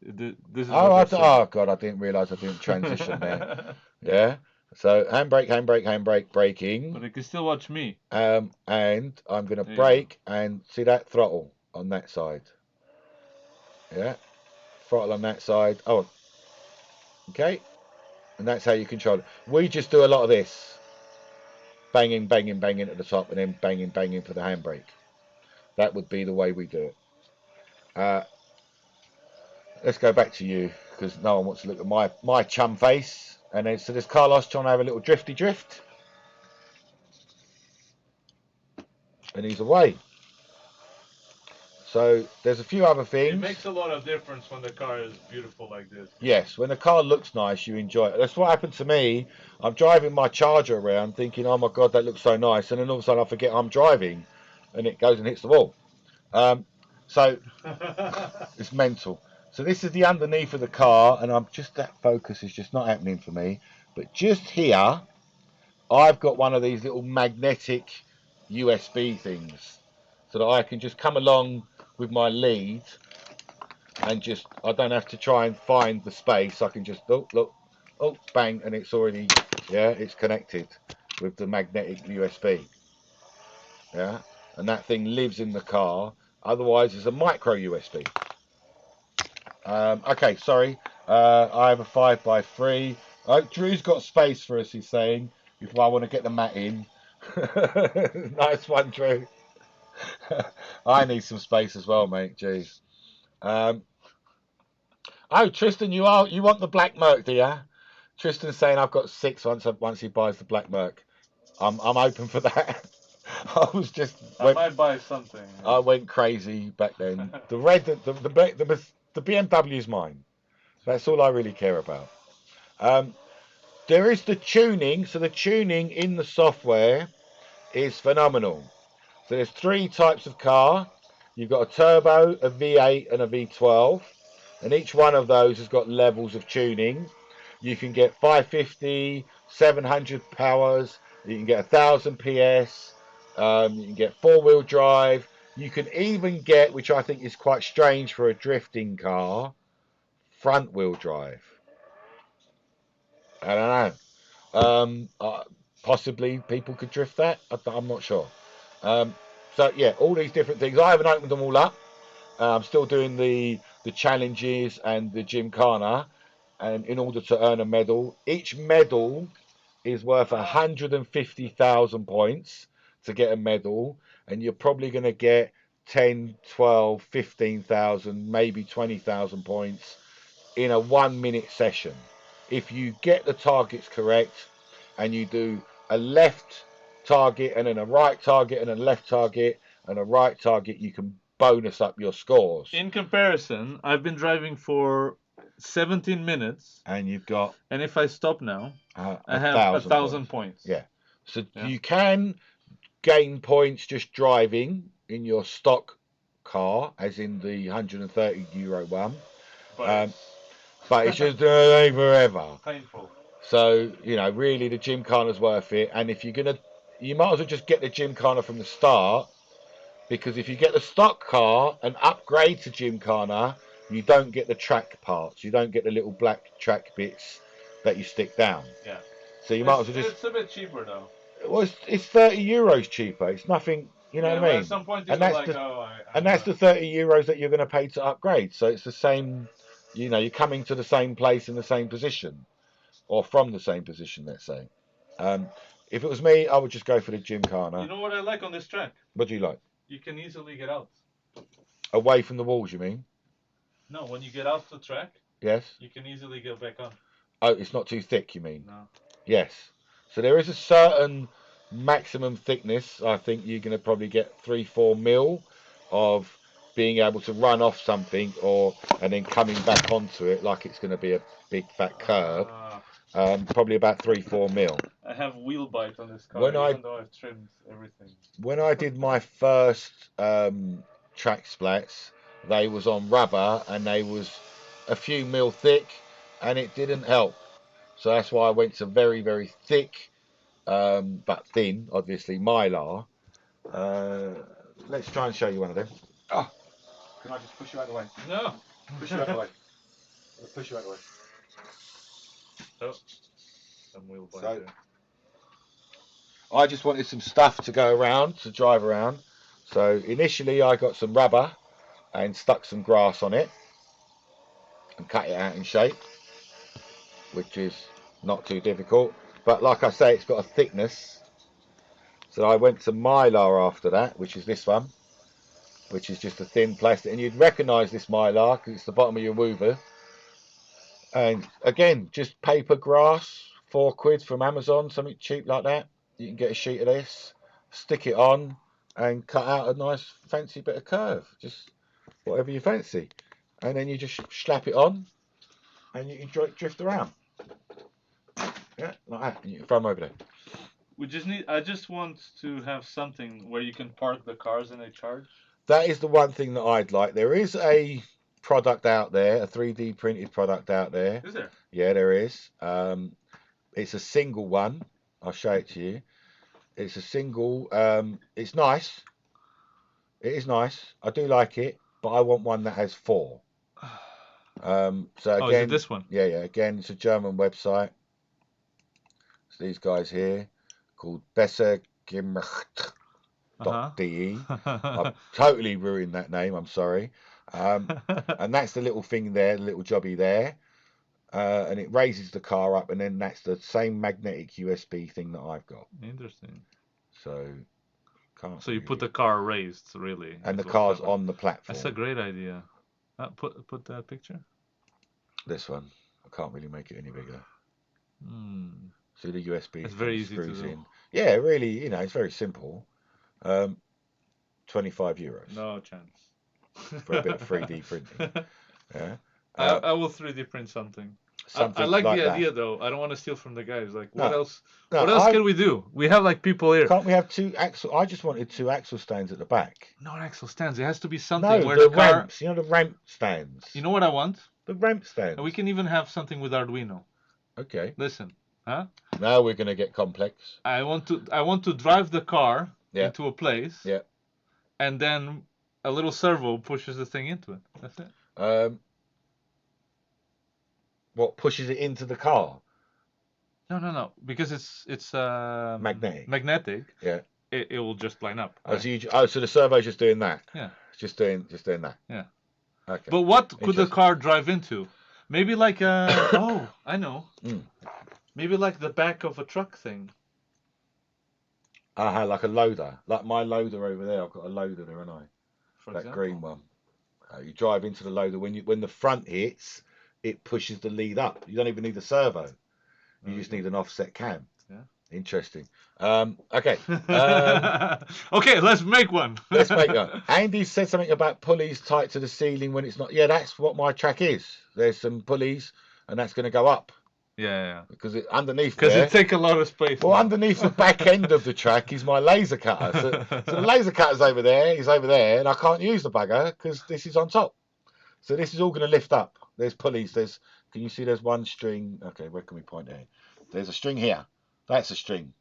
this is Oh, what they're saying. God, I didn't realise I didn't transition there. Yeah. So handbrake, handbrake, handbrake, braking. But you can still watch me. And I'm going to There you brake and see that throttle on that side. Yeah. Throttle on that side. Oh, okay. And that's how you control it. We just do a lot of this. Banging, banging, banging at the top and then banging, banging for the handbrake. That would be the way we do it. Let's go back to you because no one wants to look at my chum face. And then, so there's Carlos trying to have a little drifty drift. And he's away. So there's a few other things. It makes a lot of difference when the car is beautiful like this. Yes, when the car looks nice, you enjoy it. That's what happened to me. I'm driving my Charger around thinking, oh my God, that looks so nice. And then all of a sudden I forget I'm driving and it goes and hits the wall. So it's mental. So this is the underneath of the car and that focus is just not happening for me. But just here, I've got one of these little magnetic USB things so that I can just come along with my lead and just, I don't have to try and find the space. I can just, look, bang, and it's already, yeah, it's connected with the magnetic USB. Yeah, and that thing lives in the car. Otherwise, it's a micro USB. Okay, sorry. I have a 5x3. Oh, Drew's got space for us, he's saying, if I want to get the mat in. Nice one, Drew. I need some space as well, mate. Jeez. Oh, Tristan, you want the black Merc, do you? Tristan's saying I've got 6 once he buys the black Merc. I'm open for that. I might buy something. I went crazy back then. The red, the BMW is mine. That's all I really care about. There is the tuning. So the tuning in the software is phenomenal. So there's 3 types of car. You've got a turbo, a V8 and a V12. And each one of those has got levels of tuning. You can get 550, 700 powers. You can get 1000 PS. You can get 4-wheel drive. You can even get, which I think is quite strange for a drifting car, front-wheel drive. I don't know. Possibly people could drift that. I'm not sure. So yeah, all these different things. I haven't opened them all up. I'm still doing the challenges and the Gymkhana, and in order to earn a medal, each medal is worth 150,000 points to get a medal, and you're probably going to get 10, 12, 15,000, maybe 20,000 points in a 1-minute session. If you get the targets correct and you do a left target and then a right target and a left target and a right target, you can bonus up your scores. In comparison, I've been driving for 17 minutes. And you've got... And if I stop now, I have 1,000 points. Yeah. So you can gain points just driving in your stock car, as in the €130 one. But it's just forever. Painful. So, really the Gymkhana's worth it. And if you're going to... You might as well just get the Gymkhana from the start. Because if you get the stock car and upgrade to Gymkhana, you don't get the track parts. You don't get the little black track bits that you stick down. Yeah. So you might as well just... It's a bit cheaper though. Well, it's €30 cheaper. It's nothing, you know what I mean? At some point and that's the €30 that you're going to pay to upgrade. So it's the same, you're coming to the same place in the same position. Or from the same position, let's say. If it was me, I would just go for the Gymkhana. You know what I like on this track? What do you like? You can easily get out. Away from the walls, you mean? No, when you get out the track, yes, you can easily get back on. Oh, it's not too thick, you mean? No. Yes. So there is a certain maximum thickness. I think you're going to probably get 3-4 mil of being able to run off something and then coming back onto it like it's going to be a big fat curb. Probably about 3-4 mil. I have wheel bite on this car, even though I've trimmed everything. When I did my first track splats, they was on rubber and they was a few mil thick, and it didn't help. So that's why I went to very, very thick, but thin, obviously, Mylar. Let's try and show you one of them. Oh. Can I just push you out of the way? No. Push you out of the way. Push you out of the way. Oh. Some wheel point So- there. I just wanted some stuff to go around, to drive around. So initially I got some rubber and stuck some grass on it and cut it out in shape, which is not too difficult. But like I say, it's got a thickness. So I went to Mylar after that, which is this one, which is just a thin plastic. And you'd recognise this Mylar because it's the bottom of your woover. And again, just paper grass, £4 from Amazon, something cheap like that. You can get a sheet of this, stick it on, and cut out a nice fancy bit of curve. Just whatever you fancy. And then you just slap it on, and you can drift around. Yeah, like that. And you can throw them over there. I just want to have something where you can park the cars and they charge. That is the one thing that I'd like. There is a product out there, a 3D printed product out there. Is there? Yeah, there is. It's a single one. I'll show it to you. It's a single. It's nice. It is nice. I do like it, but I want one that has 4. So again, Oh, is it this one? Yeah. Again, it's a German website. It's these guys here called bessergemacht.de. I've totally ruined that name. I'm sorry. And that's the little thing there, the little jobby there. And it raises the car up, and then that's the same magnetic USB thing that I've got. Interesting. So, can't. So you really- put the car raised, really. and the is what's car's happening. on the platform. That's a great idea. Put that picture. This one, I can't really make it any bigger. Hmm. See the USB. It's very thing easy to screws do. in. Yeah, really. It's very simple. €25 No chance. for a bit of 3D printing. Yeah. I will 3D print something. Something I like the that. idea though. I don't want to steal from the guys. Like, No. what else? No, What else can we do? We have like people here. Can't we have 2 axle? I just wanted 2 axle stands at the back. No axle stands. It has to be something No, where the the car. ramps. You know the ramp stands. You know what I want? The ramp stands. We can even have something with Arduino. Okay. Listen, huh? Now we're gonna get complex. I want to drive the car Yeah. into a place. Yeah. And then a little servo pushes the thing into it. That's it. What pushes it into the car? No. Because it's Magnetic. Magnetic. Yeah. It will just line up. Oh, so the servo's just doing that. Yeah. Just doing that. Yeah. Okay. But what could the Interesting. car drive into? Maybe like a oh, I know. Mm. Maybe like the back of a truck thing. Like a loader, like my loader over there. I've got a loader there, haven't I? For That example. green one. You drive into the loader when the front hits, it pushes the lead up. You don't even need a servo. You just need an offset cam. Yeah. Interesting. Okay. Okay, let's make one. Let's make one. Andy said something about pulleys tight to the ceiling when it's not. Yeah, that's what my track is. There's some pulleys, and that's going to go up Yeah. because underneath Because there. it take a lot of space. Well, now. underneath the back end of the track is my laser cutter. So the laser cutter's over there. He's over there, and I can't use the bugger because this is on top. So this is all going to lift up. There's pulleys. Can you see? There's one string. Okay, where can we point there? There's a string here. That's a string,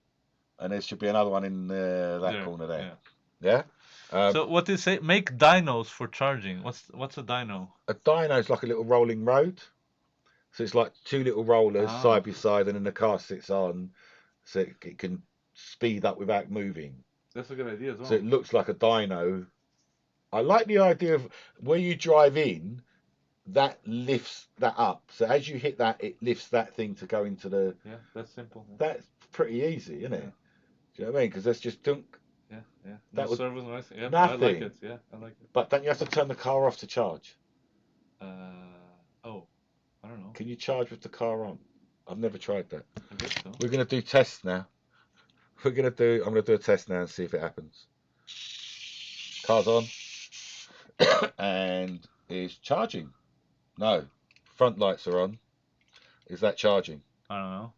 and there should be another one in that corner there. Yeah. So what did it say? Make dynos for charging. What's a dyno? A dyno is like a little rolling road. So it's like 2 little rollers side by side, and then the car sits on, so it can speed up without moving. That's a good idea as well. So it looks like a dyno. I like the idea of where you drive in, that lifts that up. So as you hit that, it lifts that thing to go into the. Yeah, that's simple. That's pretty easy, isn't it? Do you know what I mean? Because that's just dunk. Yeah. That No would- service, no anything. Yeah, I nothing. like it. Yeah, I like it. But don't you have to turn the car off to charge? Oh, I don't know. Can you charge with the car on? I've never tried that. I guess so. We're gonna do tests now. I'm gonna do a test now and see if it happens. Car's on. And is charging. No. Front lights are on. Is that charging? I don't know.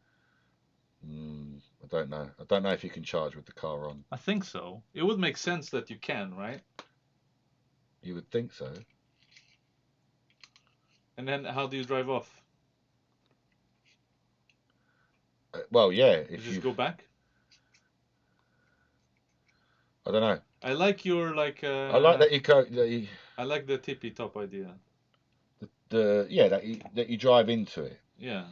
I don't know. I don't know if you can charge with the car on. I think so. It would make sense that you can, right? You would think so. And then how do you drive off? Well, yeah. You If just you, go back? I don't know. I like your like. I like that you go. I like the tippy top idea. That you drive into it. Yeah,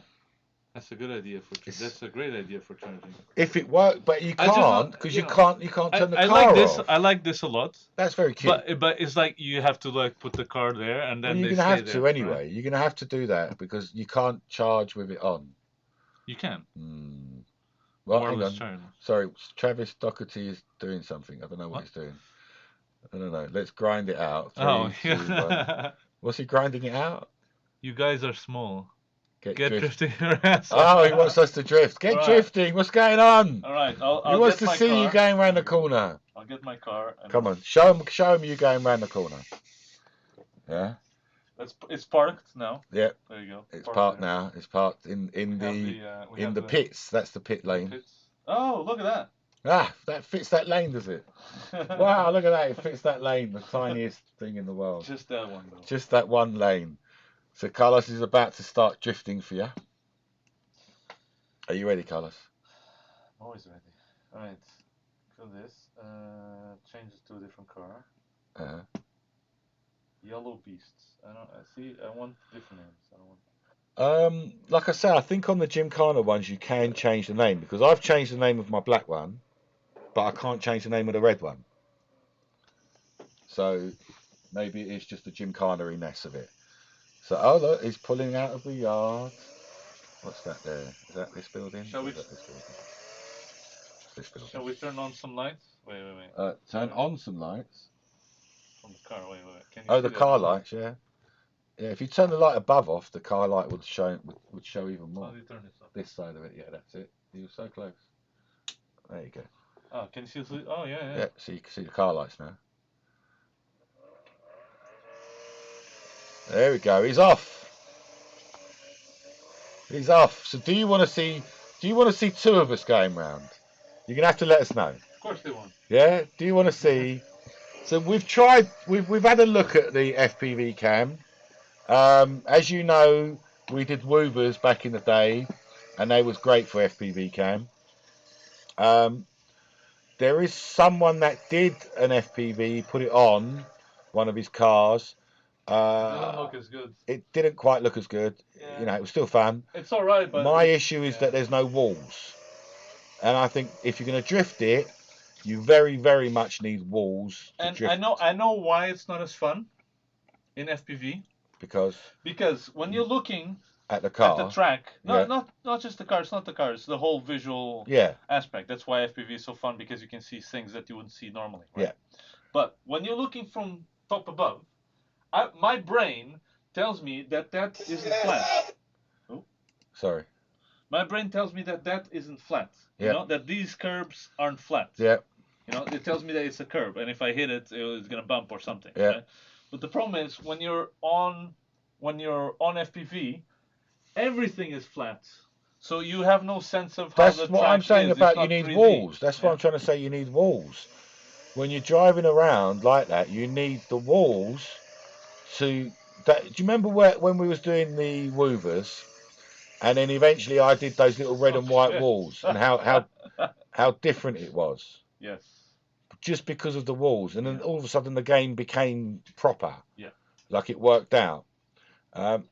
that's a good idea that's a great idea for charging. If it worked, but you I just can't don't, because you you know, can't turn the I car like this. off. I like this a lot. That's very cute. But it's like you have to like put the car there and Well, then you're they gonna stay have there. to anyway. Right? You're gonna have to do that because you can't charge with it on. You can. Well, hang Wireless on. charge. Sorry, Travis Doherty is doing something. I don't know what he's doing. I don't know. Let's grind it out. 3, 2, 1. What's he grinding it out? You guys are small. Get drift. drifting your ass. Oh, he wants us to drift. Get drifting. What's going on? All right. He wants to see you going round the corner. I'll get my car. Come on, show him you going round the corner. Yeah. It's parked now. Yeah. There you go. It's parked now. It's parked in the pits. That's the pit lane. Pits. Oh, look at that. Ah, that fits that lane, does it? Wow, look at that. It fits that lane, the tiniest thing in the world. Just that one, though. Just that one lane. So Carlos is about to start drifting for you. Are you ready, Carlos? I'm always ready. All right. Kill this. Change it to a different car. Yellow Beasts. I want different names. I don't want. Like I say, I think on the Gymkhana ones you can change the name because I've changed the name of my black one, but I can't change the name of the red one. So maybe it is just the Gymkhana-ness of it. So look, he's pulling out of the yard. What's that there? Is that this building? Shall we? This building. Shall we turn on some lights? Wait. Turn on some lights. On the car. Wait. Can you Oh, see the that? car lights, yeah. Yeah, if you turn the light above off, the car light would show even more. How do you turn this up? This side of it, yeah, that's it. You're so close. There you go. Oh, can you see? Oh, yeah. Yeah, so you can see the car lights now. There we go. He's off. He's off. So do you want to see 2 of us going round? You're gonna have to let us know. Of course they want. Yeah. Do you want to see? So we've tried. We've had a look at the FPV cam. As you know, we did Woovers back in the day, and they was great for FPV cam. There is someone that did an FPV, put it on one of his cars. It didn't look as good. It didn't quite look as good. Yeah. You know, it was still fun. It's all right, but my issue is that there's no walls, and I think if you're going to drift it, you very, very much need walls. And I know why it's not as fun in FPV. Because when you're looking at the car, at the track, not just the car. It's not the car. It's the whole visual aspect. That's why FPV is so fun because you can see things that you wouldn't see normally. Right? Yeah. But when you're looking from top above, my brain tells me that isn't flat. Oh. Sorry. My brain tells me that isn't flat. You know, that these curbs aren't flat. Yeah. You know, it tells me that it's a curb, and if I hit it, it's gonna bump or something. Yeah. Right? But the problem is when you're on FPV, everything is flat. So you have no sense of how the track is. That's what I'm saying about you need walls. That's what I'm trying to say. You need walls. When you're driving around like that, you need the walls to. Do you remember when we was doing the Woovers, and then eventually I did those little red and white walls, and how different it was. Yes. Just because of the walls, and then all of a sudden the game became proper. Yeah. Like it worked out. So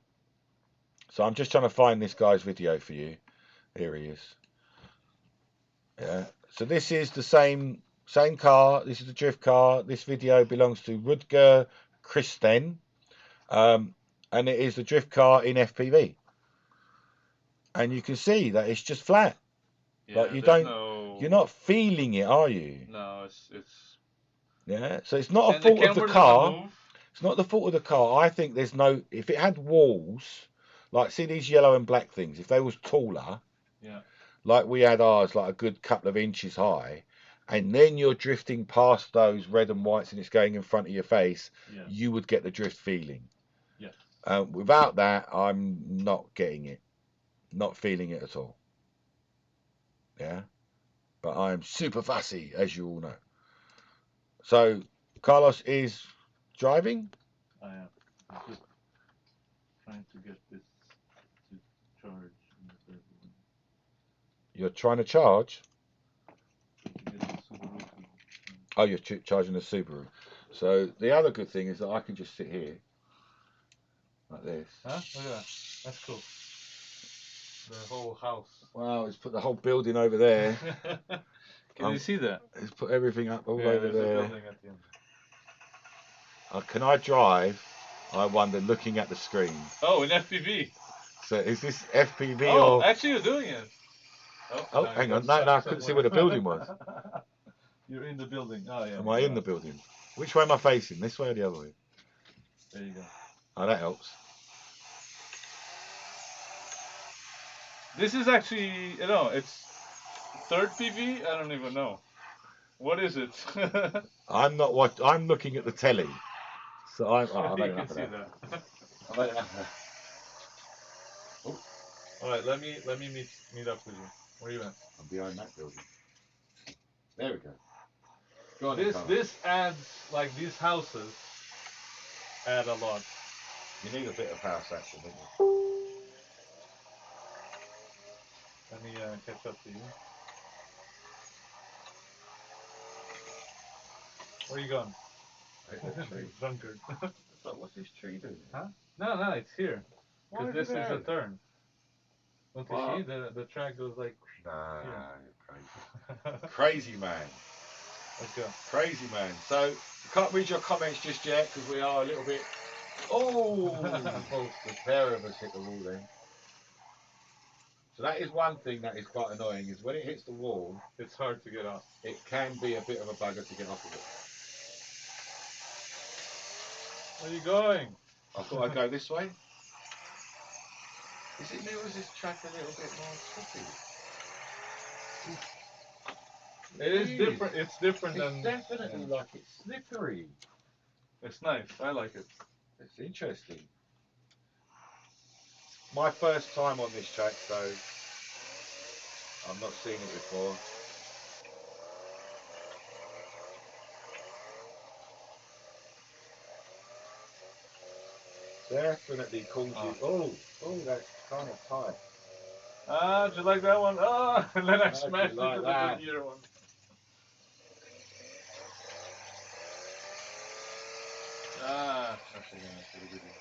I'm just trying to find this guy's video for you. Here he is. Yeah. So this is the same car. This is the drift car. This video belongs to Rutger Christen, and it is the drift car in FPV. And you can see that it's just flat. Yeah, like you're not feeling it, are you? No, it's. Yeah. So it's not a fault of the car. It's not the fault of the car. I think there's no. If it had walls, like see these yellow and black things, if they was taller, like we had ours, like a good couple of inches high, and then you're drifting past those red and whites and it's going in front of your face, you would get the drift feeling. Yeah. Without that, I'm not getting it, not feeling it at all. Yeah. But I'm super fussy, as you all know. So Carlos is driving. I am. I'm just trying to get this to charge. You're trying to charge? Oh, you're charging the Subaru. So the other good thing is that I can just sit here like this. Huh? Look at that. That's cool. The whole house. Wow, it's put the whole building over there. Can you see that? It's put everything up all Yeah, over there's a there. building at the end. Can I drive? I wonder, looking at the screen. Oh, in FPV. So is this FPV Oh, or? actually, you're doing it. Oh, now hang you on. got No, I stuck couldn't see somewhere. where the building was. You're in the building. Oh, yeah. Am I in the building? Which way am I facing? This way or the other way? There you go. Oh, that helps. This is actually, it's third PV? I don't even know. What is it? I'm not what I'm looking at the telly. So I've had You enough can of see that. that. I've had enough of that. All right, let me meet up with you. Where are you at? I'm behind that building. There we go. Go on, Carl. This adds, like, these houses add a lot. You need a bit of house action, don't you? Let me catch up to you. Where are you going? Tree. Drunkard. But what's this tree doing? Huh? No, it's here. Why Because this is there? a turn. Don't you What? see? The track goes like... Nah, Yeah. you're crazy. Crazy man. Let's go. Crazy man. So, we can't read your comments just yet because we are a little bit... Oh! Both the pair of us hit the wall then. So that is one thing that is quite annoying, is when it hits the wall, It's hard to get off. it can be a bit of a bugger to get off of it. Where are you going? I thought I'd go this way. Is it new or is this track a little bit more tricky? It is different. It's different It's than... definitely like it's slippery. It's nice. I like it. It's interesting. My first time on this track, so I've not seen it before. Definitely calls you. Oh, that's kind of tight. Ah, do you like that one? Oh, and then I How'd you smashed like into that? the gear one. Ah, that's again. That's really good one.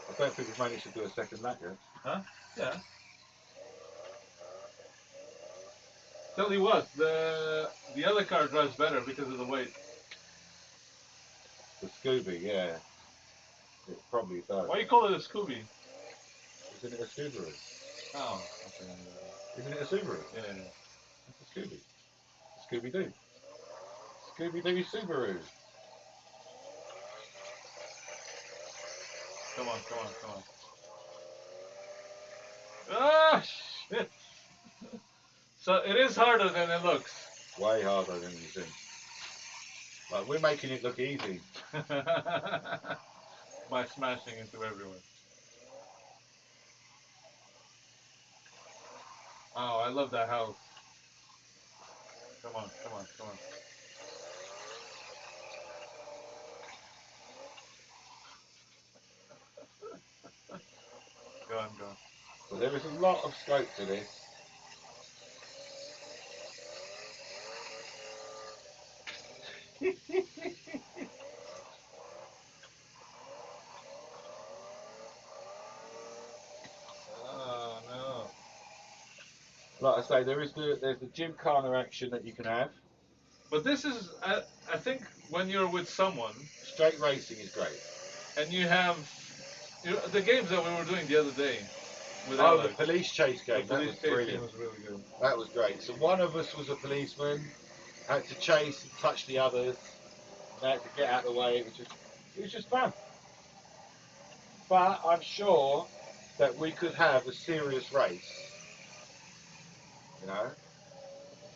I don't think we've managed to do a second lap yet. Huh? Yeah. Tell you what, the other car drives better because of the weight. The Scooby, yeah. It probably does. Why you call it a Scooby? Isn't it a Subaru? Oh, okay. Isn't it a Subaru? Yeah. It's a Scooby. Scooby-Doo. Scooby-Doo Subaru. Come on. Ah, shit. So it is harder than it looks. Way harder than you think. Like, we're making it look easy. By smashing into everyone. Oh, I love that house. Come on. Go on. But there is a lot of scope to this. Oh, no. Like I say, there's the gymkhana action that you can have. But this is, I think, when you're with someone Straight racing is great. and you have the games that we were doing the other day with Oh, the Alex. police chase The game. That police was chase brilliant. game was really good. That was great. So one of us was a policeman, had to chase and touch the others. They had to get out of the way. It was just fun. But I'm sure that we could have a serious race, you know.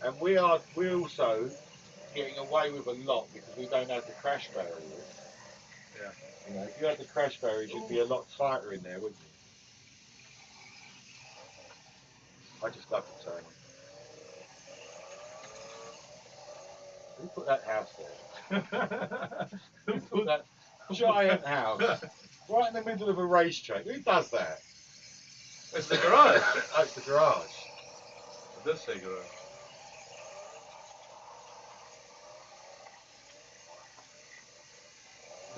And we're also getting away with a lot because we don't have the crash barriers. Yeah. You know, if you had the crash barriers, you'd be a lot tighter in there, wouldn't you? I just love the turning. Who put that house there? Who put that giant house right in the middle of a racetrack? Who does that? It's the garage. Oh, it's the garage. It does say garage.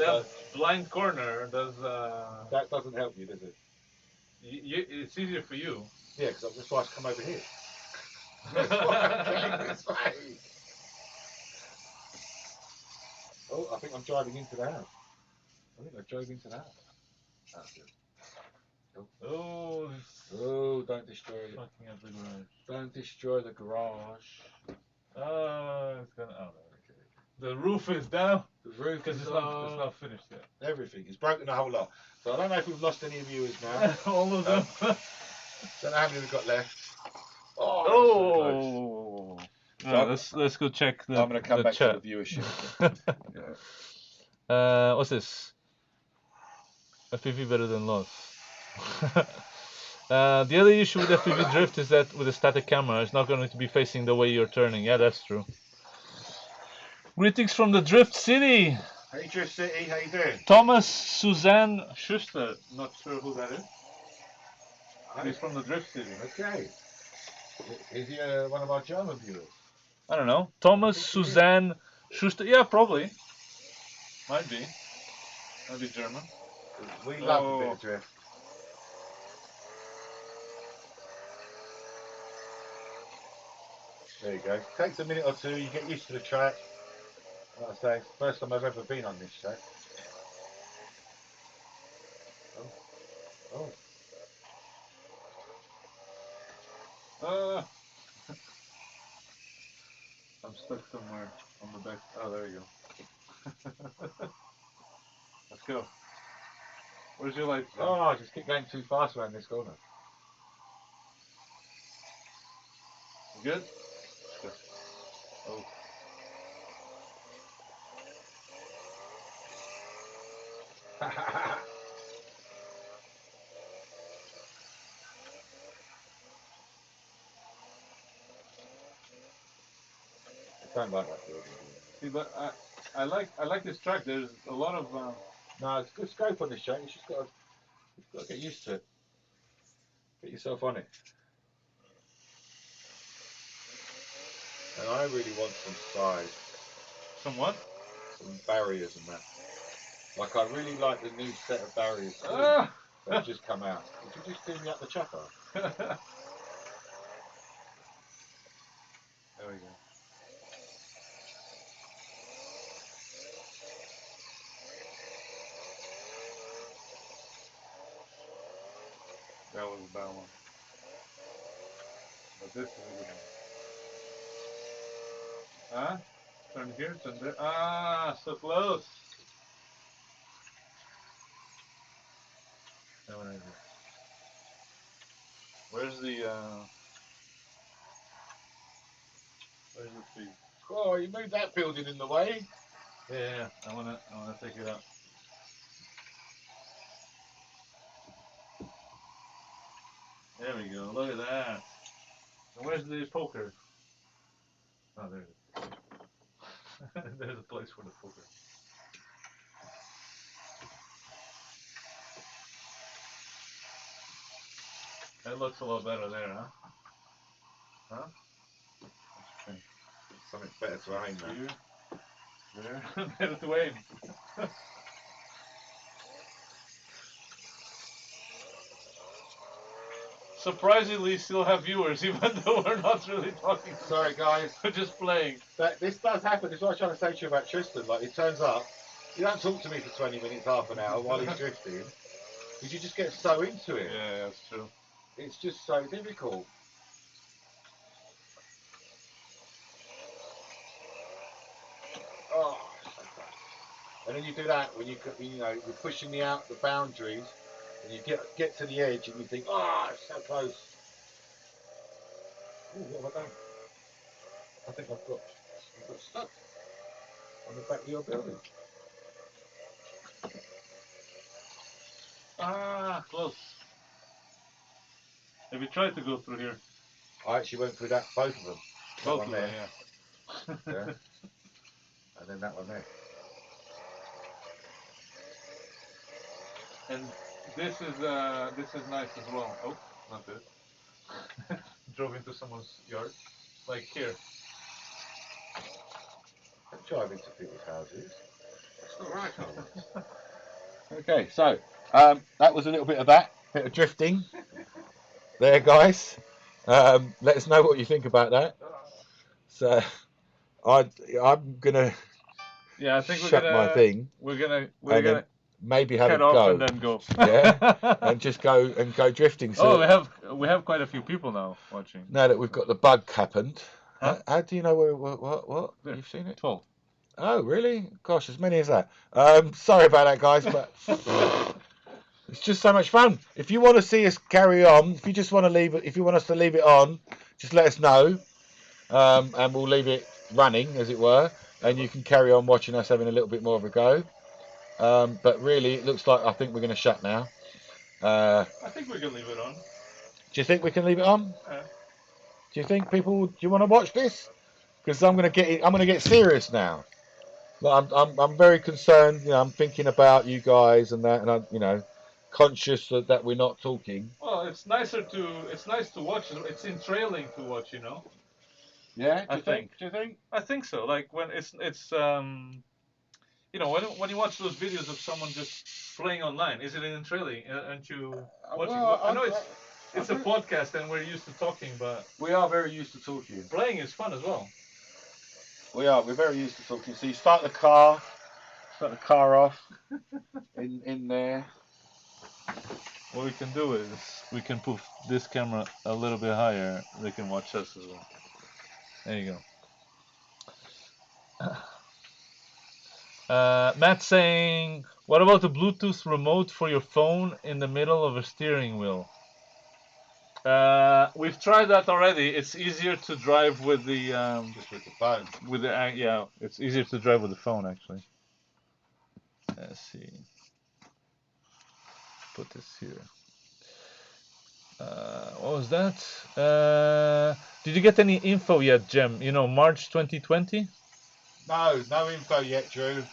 That blind corner does. That doesn't help you, does it? It's easier for you. Yeah, because that's why I come over here. That's why I came this way. Oh, I think I'm driving into the house. I think I drove into the house. Oh, good. Oh, Oh, don't destroy it. fucking up the garage. Don't destroy the garage. It's gonna. Oh, okay. The roof is down. The roof Because is it's not finished yet. Everything. It's broken the whole lot. So I don't know if we've lost any viewers now. All of them. Don't know how many we've got left. Oh, Oh. So Let's go check the. I'm going to come back chat. to the viewership. What's this? FPV better than loss. The other issue with FPV drift is that with a static camera, it's not going to be facing the way you're turning. Yeah, that's true. Greetings from the Drift City. Hey, Drift City, how you doing? Thomas Suzanne Schuster. Not sure who that is. He's from the Drift City. Okay. Is he one of our German viewers? I don't know. Thomas Suzanne Schuster. Yeah, probably. Might be German. We love a bit of drift. There you go. Takes a minute or two, you get used to the track. Like I say, it's the first time I've ever been on this track. Oh. I'm stuck somewhere on the back. Oh, there you go. Let's go. Where's your light? Oh, I just keep going too fast around this corner. You good? Good. Oh. I don't like that building. See, but I like this track. There's a lot of. No, it's good scope on this track. You've just got to get used to it. Get yourself on it. And I really want some size. Some what? Some barriers and that. Like, I really like the new set of barriers that have just come out. Did you just clean me up the chopper? There we go. That was a bad one. But this is a good one. Huh? Turn here, turn there. Ah, so close. Where's the tree? Oh, you moved that building in the way. Yeah, I wanna take it out. There we go. Look at that. And where's the poker? Oh, there it is. There's a place for the poker. That looks a lot better there, huh? Huh? Something better to aim now. Here. There. Better to aim. Surprisingly, still have viewers, even though we're not really talking. Sorry, guys. We're just playing. This does happen. This is what I was trying to say to you about Tristan. Like, it turns up, you don't talk to me for 20 minutes, half an hour while he's drifting, because you just get so into it. Yeah, that's true. It's just so difficult. Oh, so close. And then you do that when you're pushing the boundaries, and you get to the edge and you think, oh, it's so close. Ooh, what have I done? I think I've got stuck on the back of your building. Ah, close. Have you tried to go through here? I actually went through both of them. Both of them, yeah. Yeah. And then that one there. And this is nice as well. Oh, not this. Drove into someone's yard. Like here. Don't drive into people's houses. All right, Carlos. Okay, so that was a little bit of bit of drifting there, guys. Let us know what you think about that. So I'm gonna Yeah, I think shut my thing we're gonna and then maybe have a head off go. and then go. Yeah, and just go drifting. So Oh, we have quite a few people now watching. now that we've got the bug happened, Huh? how do you know what? There. You've seen it? 12. Oh, really? Gosh, as many as that. Sorry about that, guys, but it's just so much fun. If you want to see us carry on, if you just want to leave it, if you want us to leave it on, just let us know, and we'll leave it running, as it were, and you can carry on watching us having a little bit more of a go. But really, it looks like I think we're going to shut now. I think we can leave it on. Do you think we can leave it on? Yeah. Do you think people? Do you want to watch this? Because I'm going to get serious now. I'm very concerned. You know, I'm thinking about you guys and that, and I'm conscious that we're not talking. Well, it's nice to watch. It's entrailing to watch, Yeah, I think. Do you think? I think so. Like when it's when you watch those videos of someone just playing online, is it entrailing? Aren't you watching? Well, I know it's a podcast and we're used to talking, but we are very used to talking. playing is fun as well. We are. We're very used to talking. So you start the car off in there. What we can do is we can put this camera a little bit higher. They can watch us as well. There you go. Matt saying, what about the Bluetooth remote for your phone in the middle of a steering wheel? We've tried that already. It's easier to drive with the Just with the phone. yeah. It's easier to drive with the phone actually. Let's see. Put this here. What was that? Did you get any info yet, Jem? March 2020. No info yet, Drew.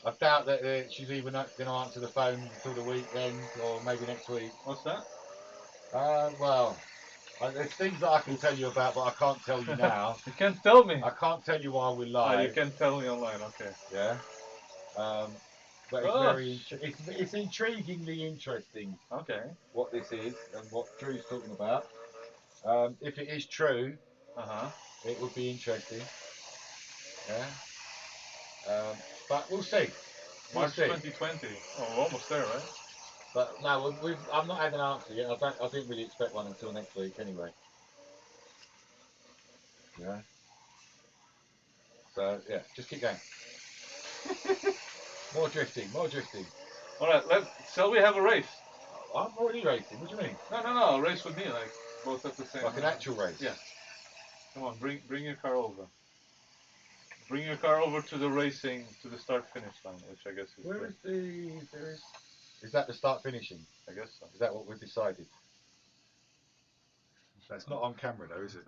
I doubt that she's even going to answer the phone until the weekend or maybe next week. What's that? Well, there's things that I can tell you about, but I can't tell you now. You can't tell me. I can't tell you while we're You live. can tell me online. Okay. Yeah. But it's intriguingly interesting. Okay. What this is and what Drew's talking about. If it is true, it would be interesting. Yeah. But we'll see. March 2020. Oh, we're almost there, right? But no, I've not had an answer yet. I didn't really expect one until next week anyway. Yeah. So yeah, just keep going. More drifting. All right. Shall we have a race? I'm already racing. What do you mean? No. A race with me, like both at the same. Like an actual race? Yeah. Come on, bring your car over. Bring your car over to the racing, to the start finish line, which I guess is. Where is Is that the start finishing? I guess so. Is that what we've decided? That's not on camera though, is it?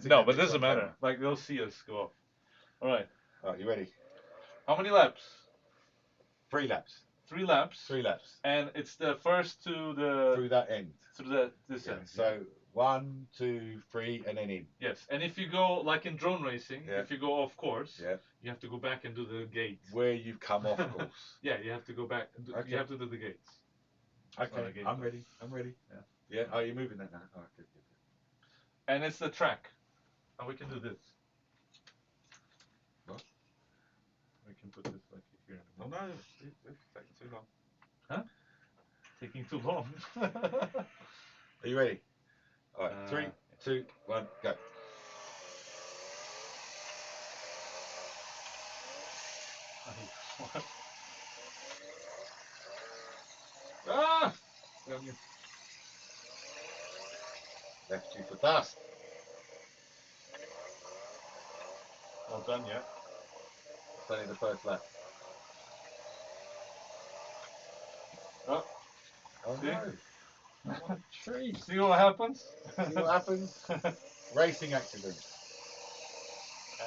No, but it doesn't matter. Camera. Like they'll see us go off. All right. Right, you ready? How many laps? 3 laps. 3 laps. 3 laps. And it's the first to the. Through that end. Through this end. So 1, 2, 3, and then in. Yes, and if you go like in drone racing, if you go off course, you have to go back and do the gate. Where you've come off course. Yeah, you have to go back. Okay. You have to do the gates. Okay, I'm ready. Yeah. Yeah. Oh, you're moving that now. Oh, good. And it's the track. And we can do this. What? We can put this like here. Oh no, it's taking too long. Huh? Taking too long. Are you ready? All right, 3, 2, 1, go. Ah! Left you for dust. Not done yet. It's only the first lap. Oh see? No. What a treat. See what happens? See what happens? Racing accident.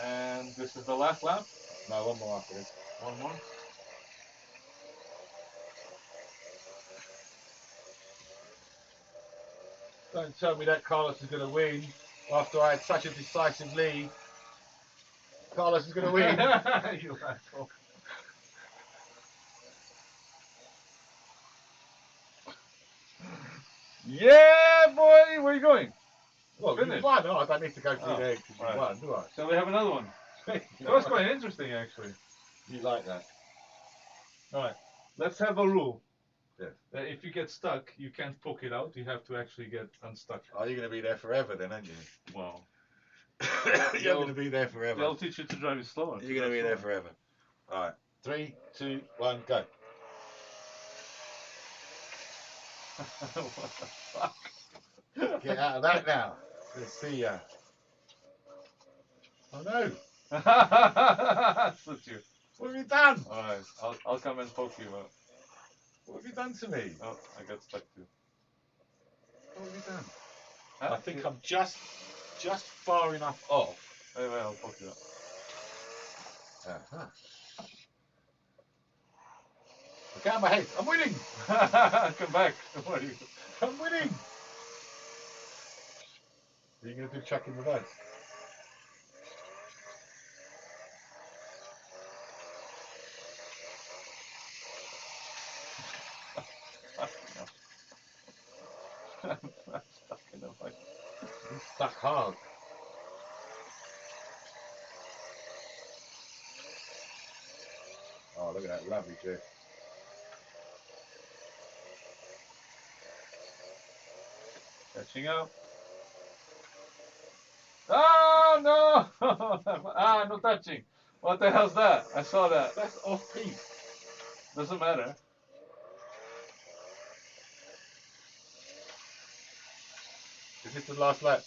And this is the last lap? No, one more after this. One more? Don't tell me that Carlos is going to win after I had such a decisive lead. Carlos is going to win. You asshole. Yeah, boy. Where are you going? Well, you Finish. won. Oh, I don't need to go through Oh, there because you right. won, do I? So we have another one. That was quite interesting, actually. You like that? All right. Let's have a rule. Yes. If you get stuck, you can't poke it out. You have to actually get unstuck. Oh, you're going to be there forever then, aren't you? Wow. You're going to be there forever. They'll teach you to drive it slower. You're going to be there forever. All right. 3, 2, 1, go. What the fuck? Get out of that now. Let's see ya. Oh no. Suits you. What have you done? All right. I'll come and poke you out. What have you done to me? Oh, I got stuck too. What have you done? Huh? I think I'm just far enough off. Wait, I'll poke you out. Uh-huh. Look out of my head. I'm winning. Come back. Don't worry. I'm winning. Are you going to do chuck in reverse? I'm stuck in the fight. You stuck hard. Oh, look at that lovely drift. Catching up. Oh no! No touching. What the hell's that? I saw that. That's off piste. Doesn't matter. Is this the last lap?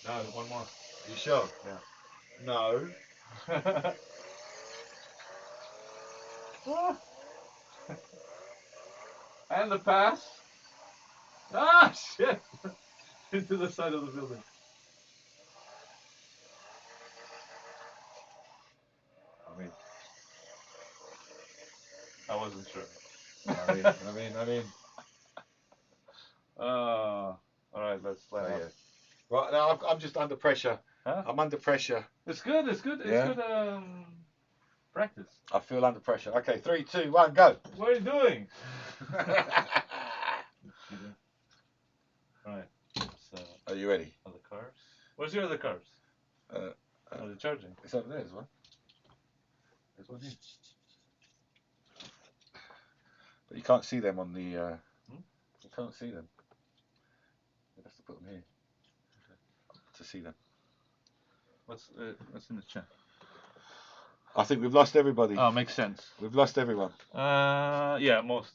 No, one more. Are you sure? Yeah. No. And the pass. Ah, shit! Into the side of the building. I mean, I wasn't sure. I mean. All right, let's line up. Yeah. Right now, I'm just under pressure. Huh? I'm under pressure. It's good. It's good. It's Yeah. good. Practice. I feel under pressure. Okay, 3, 2, 1, go. What are you doing? Right. So, Are you ready? other cars. Where's your other cars? Uh, Are they charging? It's over there as well. There's one here. But you can't see them on the. You can't see them. You have to put them here to see them. What's in the chat? I think we've lost everybody. Oh, makes sense. We've lost everyone. Yeah, most.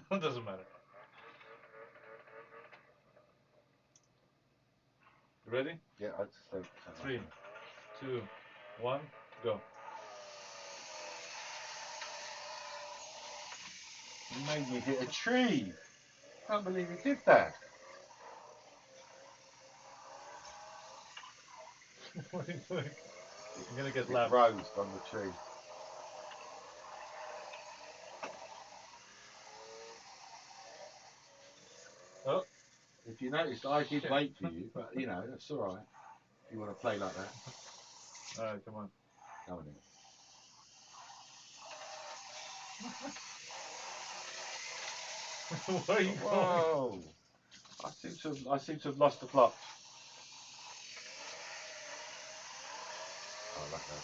Doesn't matter. You ready? Yeah, I'd say. 3, 2, 1, go. You made me hit a tree. Can't believe you did that. What are you doing? You're gonna get It lapped. rose on the tree. Oh. If you noticed, I did wait for you, but you know, that's all right. If you want to play like that. Alright, come on. Come on in. Where are you going? Whoa! I seem to have lost the plot. Oh, like that.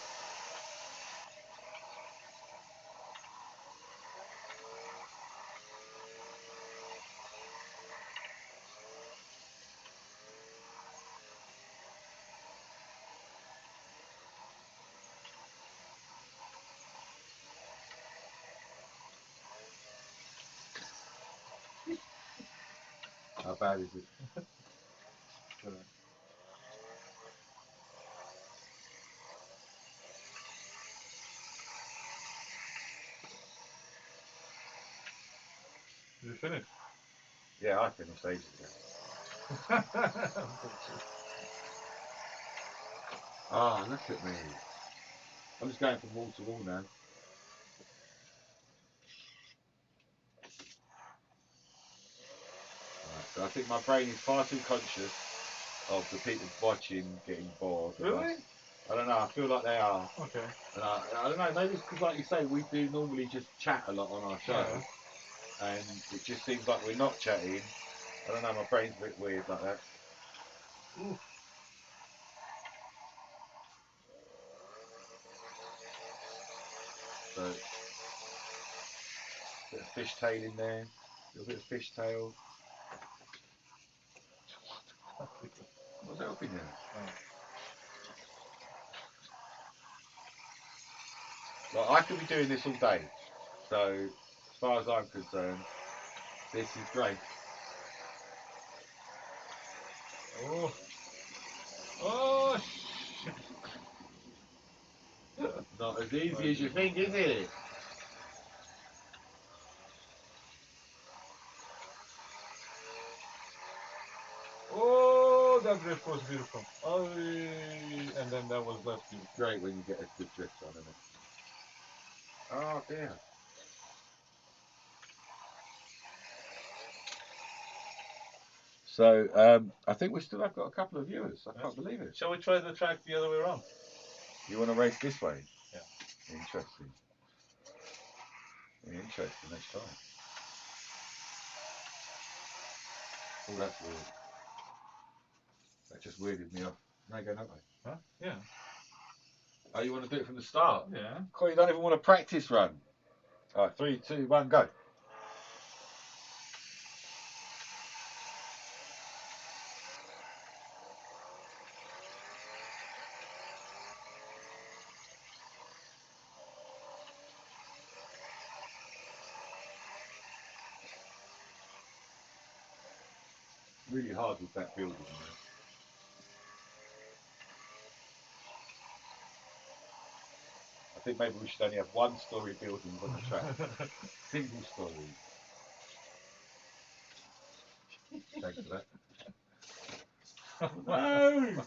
How bad is it? Did you finish? Yeah, I finished ages ago. Ah, look at me. I'm just going from wall to wall now. Right, so I think my brain is far too conscious of the people watching getting bored. Really? I don't know. I feel like they are. Okay. And I don't know, maybe it's because, like you say, we do normally just chat a lot on our show. Yeah. And it just seems like we're not chatting. I don't know, my brain's a bit weird like that. Ooh. So, bit of fishtail in there, a little bit of fishtail. What's helping there? Like, I could be doing this all day. So, as far as I'm concerned, this is great. Oh. Oh. Not as easy as you think, is it? Oh, that drift was beautiful. Oh, and then that was less beautiful. Great when you get a good drift on, isn't it? Oh dear. So I think we still have got a couple of viewers. I can't believe it. Shall we try the track the other way around? You want to race this way? Yeah. Interesting. Interesting. Let's try. Oh, that's weird. That just weirded me off. No, go that way. Huh? Yeah. Oh, you want to do it from the start? Yeah. Cool, you don't even want to practice run. All right, 3, 2, 1, go. Really hard with that building. I think maybe we should only have one-story buildings on the track. Single story. Thanks for that. No!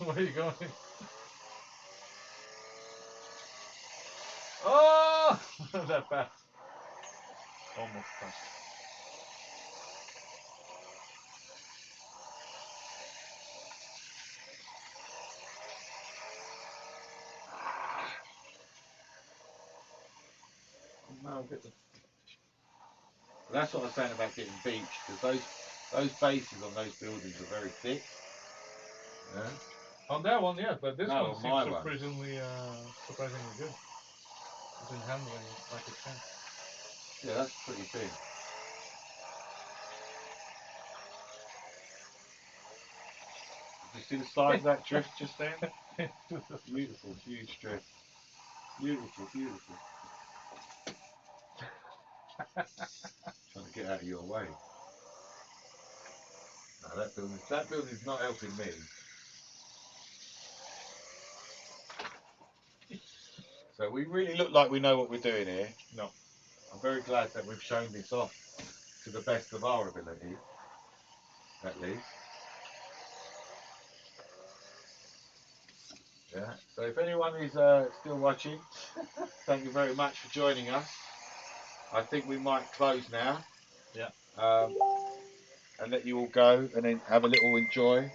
Where are you going? Oh, that pass. Almost passed. No, get the... That's what I was saying about getting beached, because those bases on those buildings are very thick. Yeah. On that one, yeah, but this No, one on seems my one. surprisingly good. It's been handling like a champ. Yeah, that's pretty thin. Did you see the size of that drift just then? Beautiful, huge drift. Beautiful, beautiful. Trying to get out of your way. No, that building's not helping me. So we really look like we know what we're doing here. No. I'm very glad that we've shown this off to the best of our ability, at least. Yeah. So if anyone is still watching, thank you very much for joining us. I think we might close now. Yeah. And let you all go and then have a little enjoy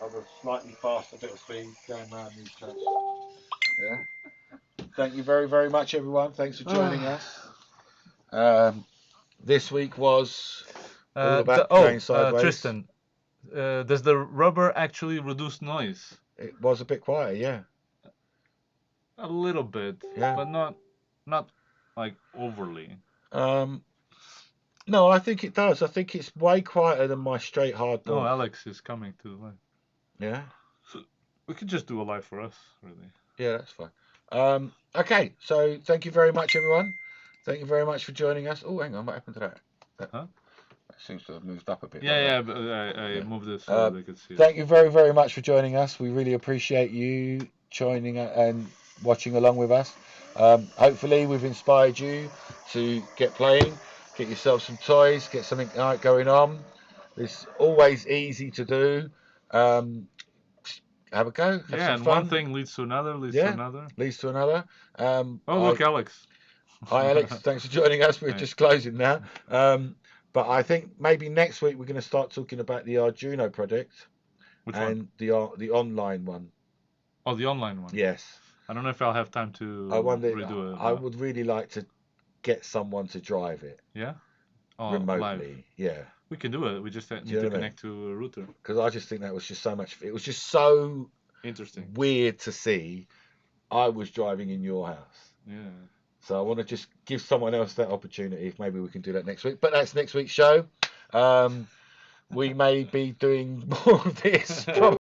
of a slightly faster bit of speed going around these tracks. Yeah. Thank you very, very much, everyone. Thanks for joining us. This week was all about going sideways. Tristan, does the rubber actually reduce noise? It was a bit quieter, yeah. A little bit, Yeah. but not like overly. No, I think it does. I think it's way quieter than my straight hard Oh, north. Alex is coming to live. Yeah. So we could just do a live for us, really. Yeah, that's fine. Okay, so thank you very much, everyone. Thank you very much for joining us. Oh, hang on, what happened to that? Huh? That seems to have moved up a bit. Yeah, but I moved this so they could see it. Thank you very, very much for joining us. We really appreciate you joining and watching along with us. Hopefully, we've inspired you to get playing, get yourself some toys, get something going on. It's always easy to do. Have a go. Have some and fun. one thing leads to another, leads to another. Look, Alex. Hi, Alex. Thanks for joining us. We're just closing now. But I think maybe next week we're going to start talking about the Arduino project. Which and one? the online one. Oh, the online one. Yes. I don't know if I'll have time to I wonder. redo it. I would really like to get someone to drive it Yeah. Oh, remotely. live. Yeah. We can do it. We just need you know to what I mean? connect to a router. Because I just think that was just so much. It was just so Interesting. weird to see. I was driving in your house. Yeah. So I want to just give someone else that opportunity. If maybe we can do that next week. But that's next week's show. We may be doing more of this.